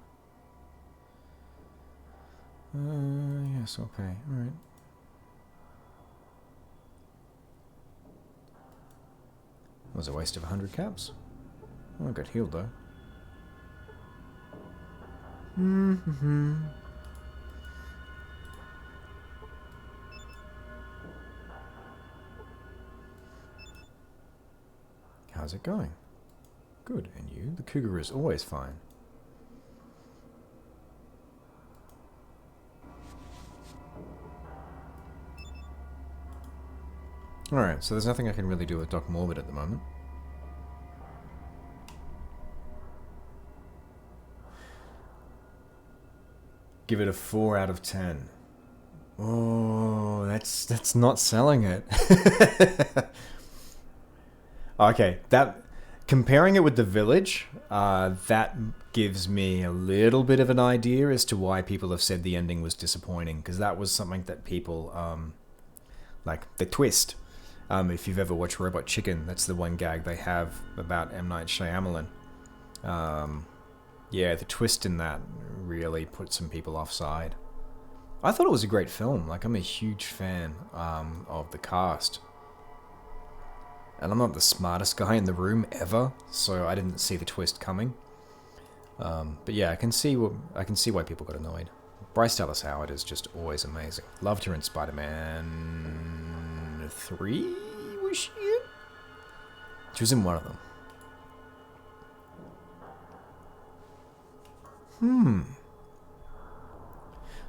Yes, okay, alright. That was a waste of 100 caps. Oh, I got healed though. how's it going? Good, and you? The cougar is always fine. Alright, so there's nothing I can really do with Doc Morbid at the moment. Give it a 4 out of 10. Oh, that's not selling it. Okay, that comparing it with The Village, that gives me a little bit of an idea as to why people have said the ending was disappointing, because that was something that people like the twist. If you've ever watched Robot Chicken, that's the one gag they have about M. Night Shyamalan. Yeah, the twist in that really put some people offside. I thought it was a great film. Like, I'm a huge fan of the cast. And I'm not the smartest guy in the room ever, so I didn't see the twist coming. But yeah, I can see why people got annoyed. Bryce Dallas Howard is just always amazing. Loved her in Spider-Man 3, was she in? She was in one of them.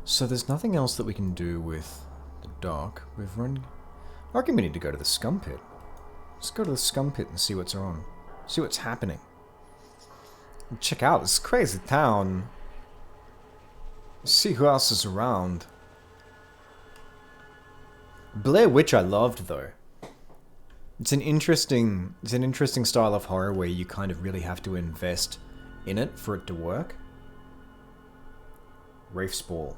So there's nothing else that we can do with the dock. We've run... I reckon we need to go to the scum pit. Let's go to the scum pit and see what's on. See what's happening. Check out this crazy town. See who else is around. Blair Witch I loved though. It's an interesting style of horror where you kind of really have to invest in it for it to work. Rafe's Ball.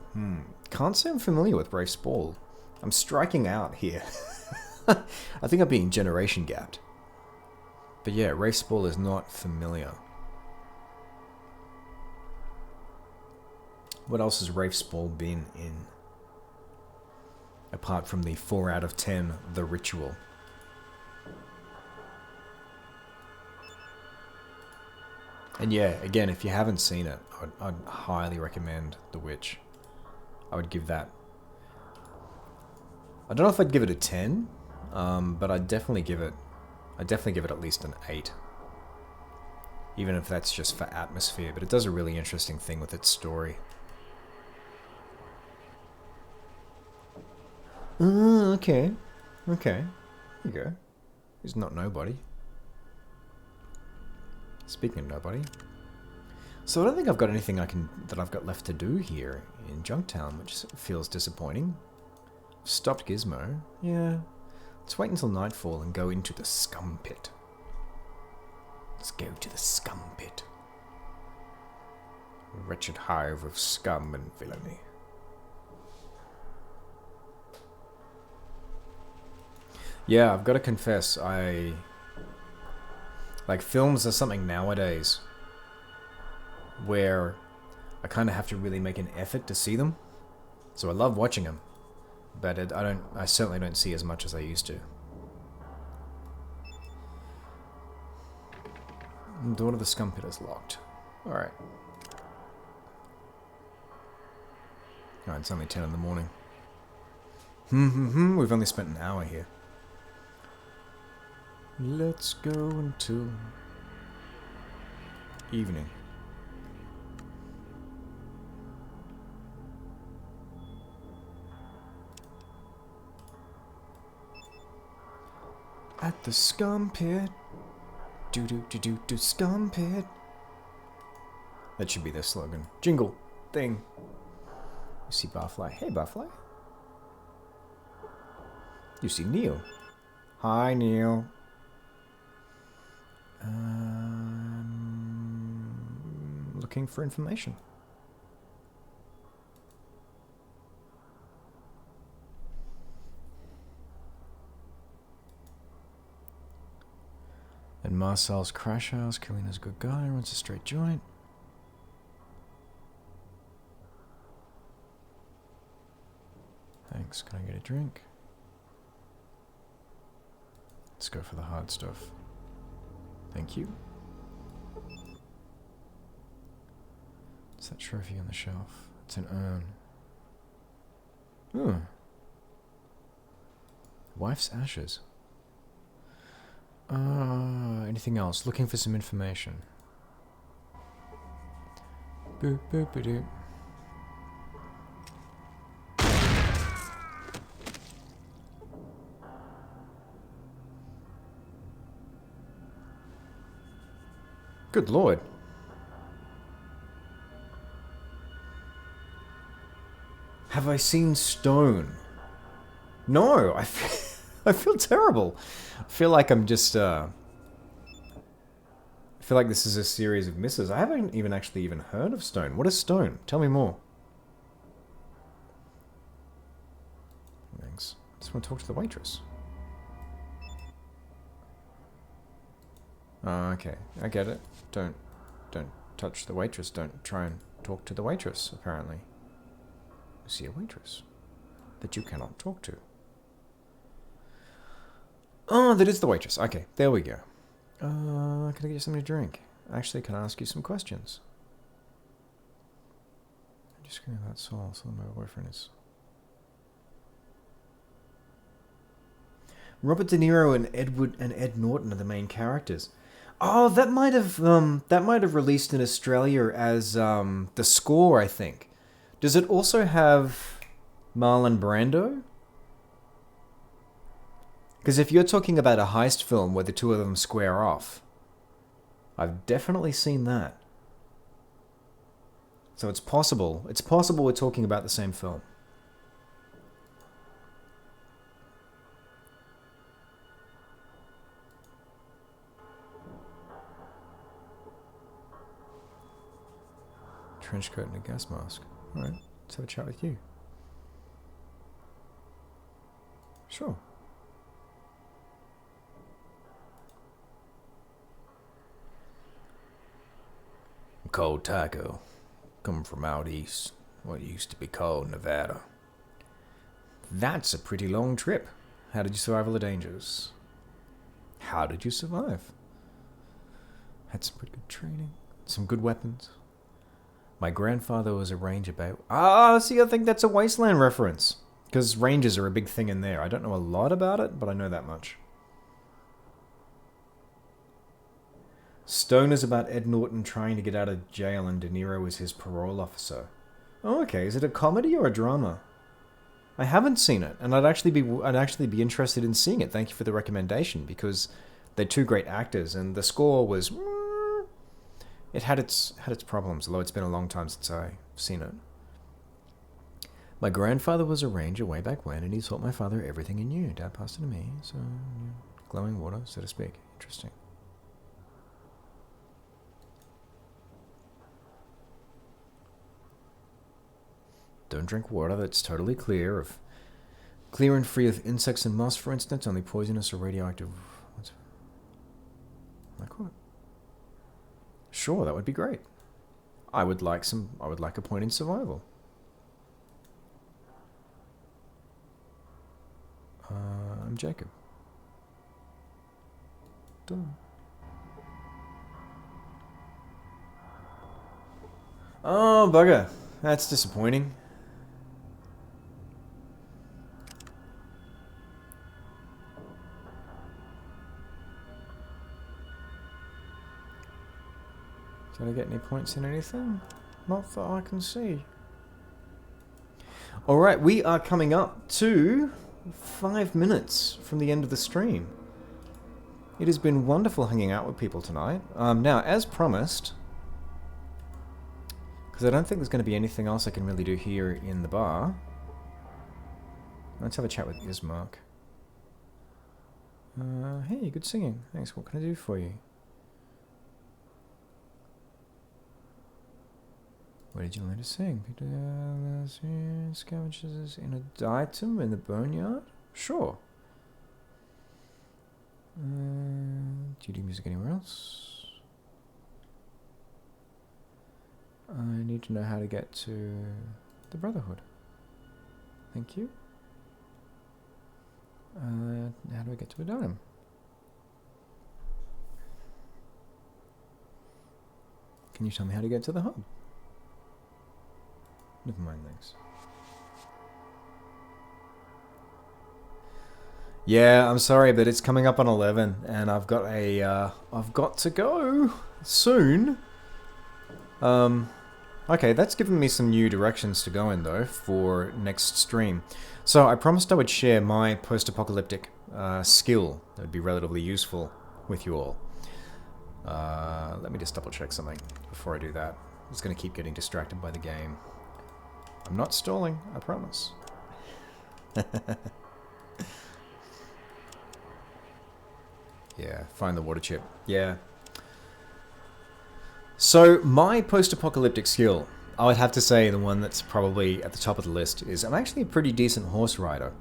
Can't say I'm familiar with Rafe's Ball. I'm striking out here. I think I'm being generation gapped. But yeah, Rafe's Ball is not familiar. What else has Rafe's Ball been in? Apart from the 4 out of 10, The Ritual. And yeah, again, if you haven't seen it, I'd highly recommend The Witch. I would give that... I don't know if I'd give it a 10, but I'd definitely give it at least an 8. Even if that's just for atmosphere, but it does a really interesting thing with its story. Okay. Okay. Here you go. He's not nobody. Speaking of nobody. So I don't think I've got anything that I've got left to do here in Junktown, which feels disappointing. Stopped Gizmo. Yeah. Let's wait until nightfall and go into the scum pit. Let's go to the scum pit. A wretched hive of scum and villainy. Yeah, I've got to confess, like, films are something nowadays where I kind of have to really make an effort to see them. So I love watching them, but I certainly don't see as much as I used to. The door to the scum pit is locked. Alright. Alright, it's only 10 in the morning. We've only spent an hour here. Let's go until evening. At the scum pit. Do scum pit. That should be their slogan. Jingle. Thing. You see Barfly. Hey, Barfly. You see Neil. Hi, Neil. Looking for information. And Marcel's crash house. Kalina's a good guy. Runs a straight joint. Thanks. Can I get a drink? Let's go for the hard stuff. Thank you. What's that trophy on the shelf? It's an urn. Ooh. Wife's ashes. Anything else? Looking for some information. Boop, boop, boop. Good lord. Have I seen Stone? No, I feel terrible. I feel like I'm just, I feel like this is a series of misses. I haven't even actually heard of Stone. What is Stone? Tell me more. Thanks. Just want to talk to the waitress. Oh, okay. I get it. Don't touch the waitress. Don't try and talk to the waitress, apparently. You see a waitress that you cannot talk to. Oh, that is the waitress. Okay, there we go. Can I get you something to drink? Actually, can I ask you some questions? I'm just screaming about Saul, so my boyfriend is... Robert De Niro and Ed Norton are the main characters. Oh, that might have released in Australia as The Score, I think. Does it also have Marlon Brando? Because if you're talking about a heist film where the two of them square off, I've definitely seen that. So it's possible. It's possible we're talking about the same film. Trench coat and a gas mask. Alright, let's have a chat with you. Sure. Cold taco. Coming from out east. What used to be called Nevada. That's a pretty long trip. How did you survive all the dangers? How did you survive? Had some pretty good training. Some good weapons. My grandfather was a ranger about... Ah, see, I think that's a Wasteland reference. Because rangers are a big thing in there. I don't know a lot about it, but I know that much. Stone is about Ed Norton trying to get out of jail and De Niro is his parole officer. Oh, okay. Is it a comedy or a drama? I haven't seen it, and I'd actually be interested in seeing it. Thank you for the recommendation, because they're two great actors, and the score was... It had its problems, although it's been a long time since I've seen it. My grandfather was a ranger way back when, and he taught my father everything he knew. Dad passed it to me, so glowing water, so to speak. Interesting. Don't drink water that's totally clear and free of insects and moss, for instance, only poisonous or radioactive. Like what? Sure, that would be great. I would like a point in survival. I'm Jacob. Done. Oh, bugger. That's disappointing. Did I get any points in anything? Not that I can see. Alright, we are coming up to 5 minutes from the end of the stream. It has been wonderful hanging out with people tonight. Now, as promised, because I don't think there's going to be anything else I can really do here in the bar, let's have a chat with Ismark. Hey, good singing. Thanks, what can I do for you? What did you learn to sing? Scavengers in a item in the boneyard? Sure. Do you do music anywhere else? I need to know how to get to the Brotherhood. Thank you. How do I get to a dime? Can you tell me how to get to the hub? Never mind, thanks. Yeah, I'm sorry, but it's coming up on 11, and I've got to go soon. Okay, that's given me some new directions to go in, though, for next stream. So I promised I would share my post-apocalyptic skill that would be relatively useful with you all. Let me just double-check something before I do that. I'm just going to keep getting distracted by the game. I'm not stalling, I promise. Yeah, find the water chip. Yeah. So, my post-apocalyptic skill, I would have to say the one that's probably at the top of the list is I'm actually a pretty decent horse rider.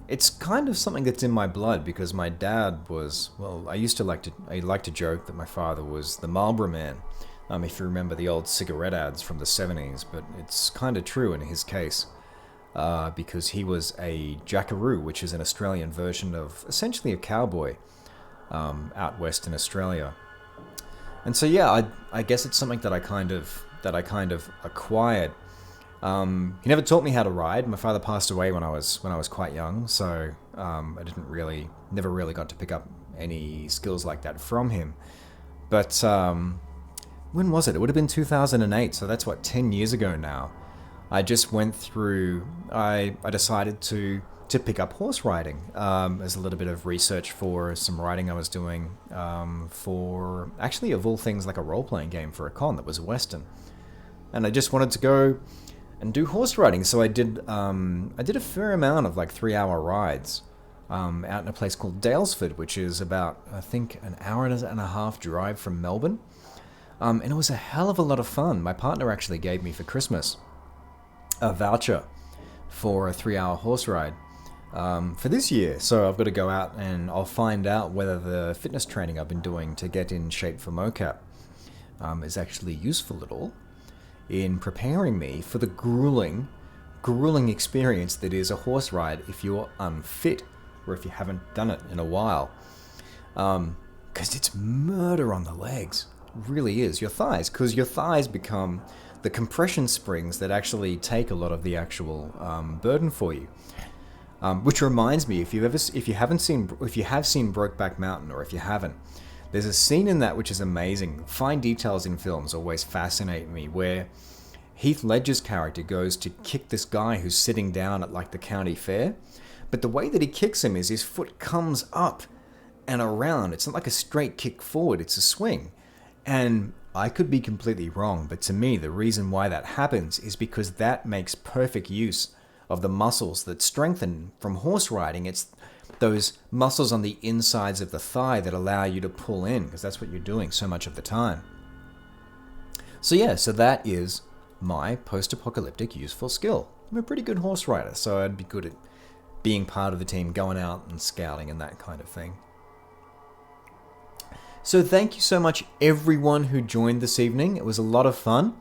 It's kind of something that's in my blood because my dad was, well, I like to joke that my father was the Marlboro Man, if you remember the old cigarette ads from the 70s, but it's kind of true in his case. Because he was a jackaroo, which is an Australian version of essentially a cowboy out west in Australia. And so yeah, I guess it's something that I kind of acquired. He never taught me how to ride. My father passed away when I was quite young, so I never really got to pick up any skills like that from him. But when was it? It would have been 2008, so that's 10 years ago now. I just went through, I decided to pick up horse riding as a little bit of research for some writing I was doing for, actually of all things, like a role-playing game for a con that was a Western. And I just wanted to go and do horse riding, so I did a fair amount of 3-hour rides out in a place called Daylesford, which is about, I think, an hour and a half drive from Melbourne. And it was a hell of a lot of fun. My partner actually gave me for Christmas a voucher for a 3-hour horse ride for this year. So I've got to go out and I'll find out whether the fitness training I've been doing to get in shape for mocap is actually useful at all in preparing me for the grueling experience that is a horse ride if you're unfit or if you haven't done it in a while. Because it's murder on the legs. It really is. Your thighs, because your thighs become the compression springs that actually take a lot of the actual burden for you. Which reminds me, if you have seen Brokeback Mountain, or if you haven't, there's a scene in that which is amazing. Fine details in films always fascinate me, where Heath Ledger's character goes to kick this guy who's sitting down at the county fair, but the way that he kicks him is his foot comes up and around. It's not like a straight kick forward, it's a swing. And I could be completely wrong, but to me, the reason why that happens is because that makes perfect use of the muscles that strengthen from horse riding. It's those muscles on the insides of the thigh that allow you to pull in, because that's what you're doing so much of the time. So yeah, so that is my post-apocalyptic useful skill. I'm a pretty good horse rider, so I'd be good at being part of the team, going out and scouting and that kind of thing. So thank you so much everyone who joined this evening. It was a lot of fun.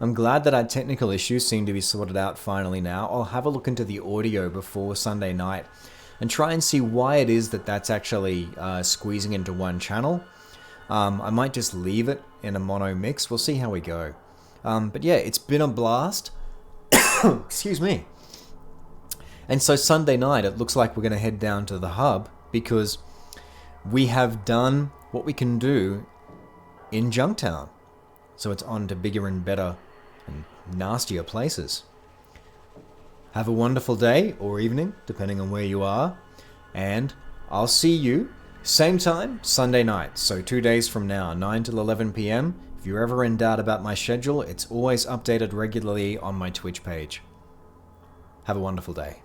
I'm glad that our technical issues seem to be sorted out finally now. I'll have a look into the audio before Sunday night and try and see why it is that that's actually squeezing into one channel. I might just leave it in a mono mix. We'll see how we go. But yeah, it's been a blast. Excuse me. And so Sunday night, it looks like we're going to head down to the hub because we have done what we can do in Junktown. So it's on to bigger and better and nastier places. Have a wonderful day or evening, depending on where you are. And I'll see you same time, Sunday night. So 2 days from now, 9 till 11 p.m. If you're ever in doubt about my schedule, it's always updated regularly on my Twitch page. Have a wonderful day.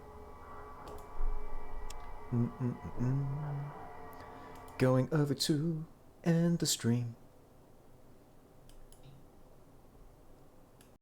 Going over to end the stream.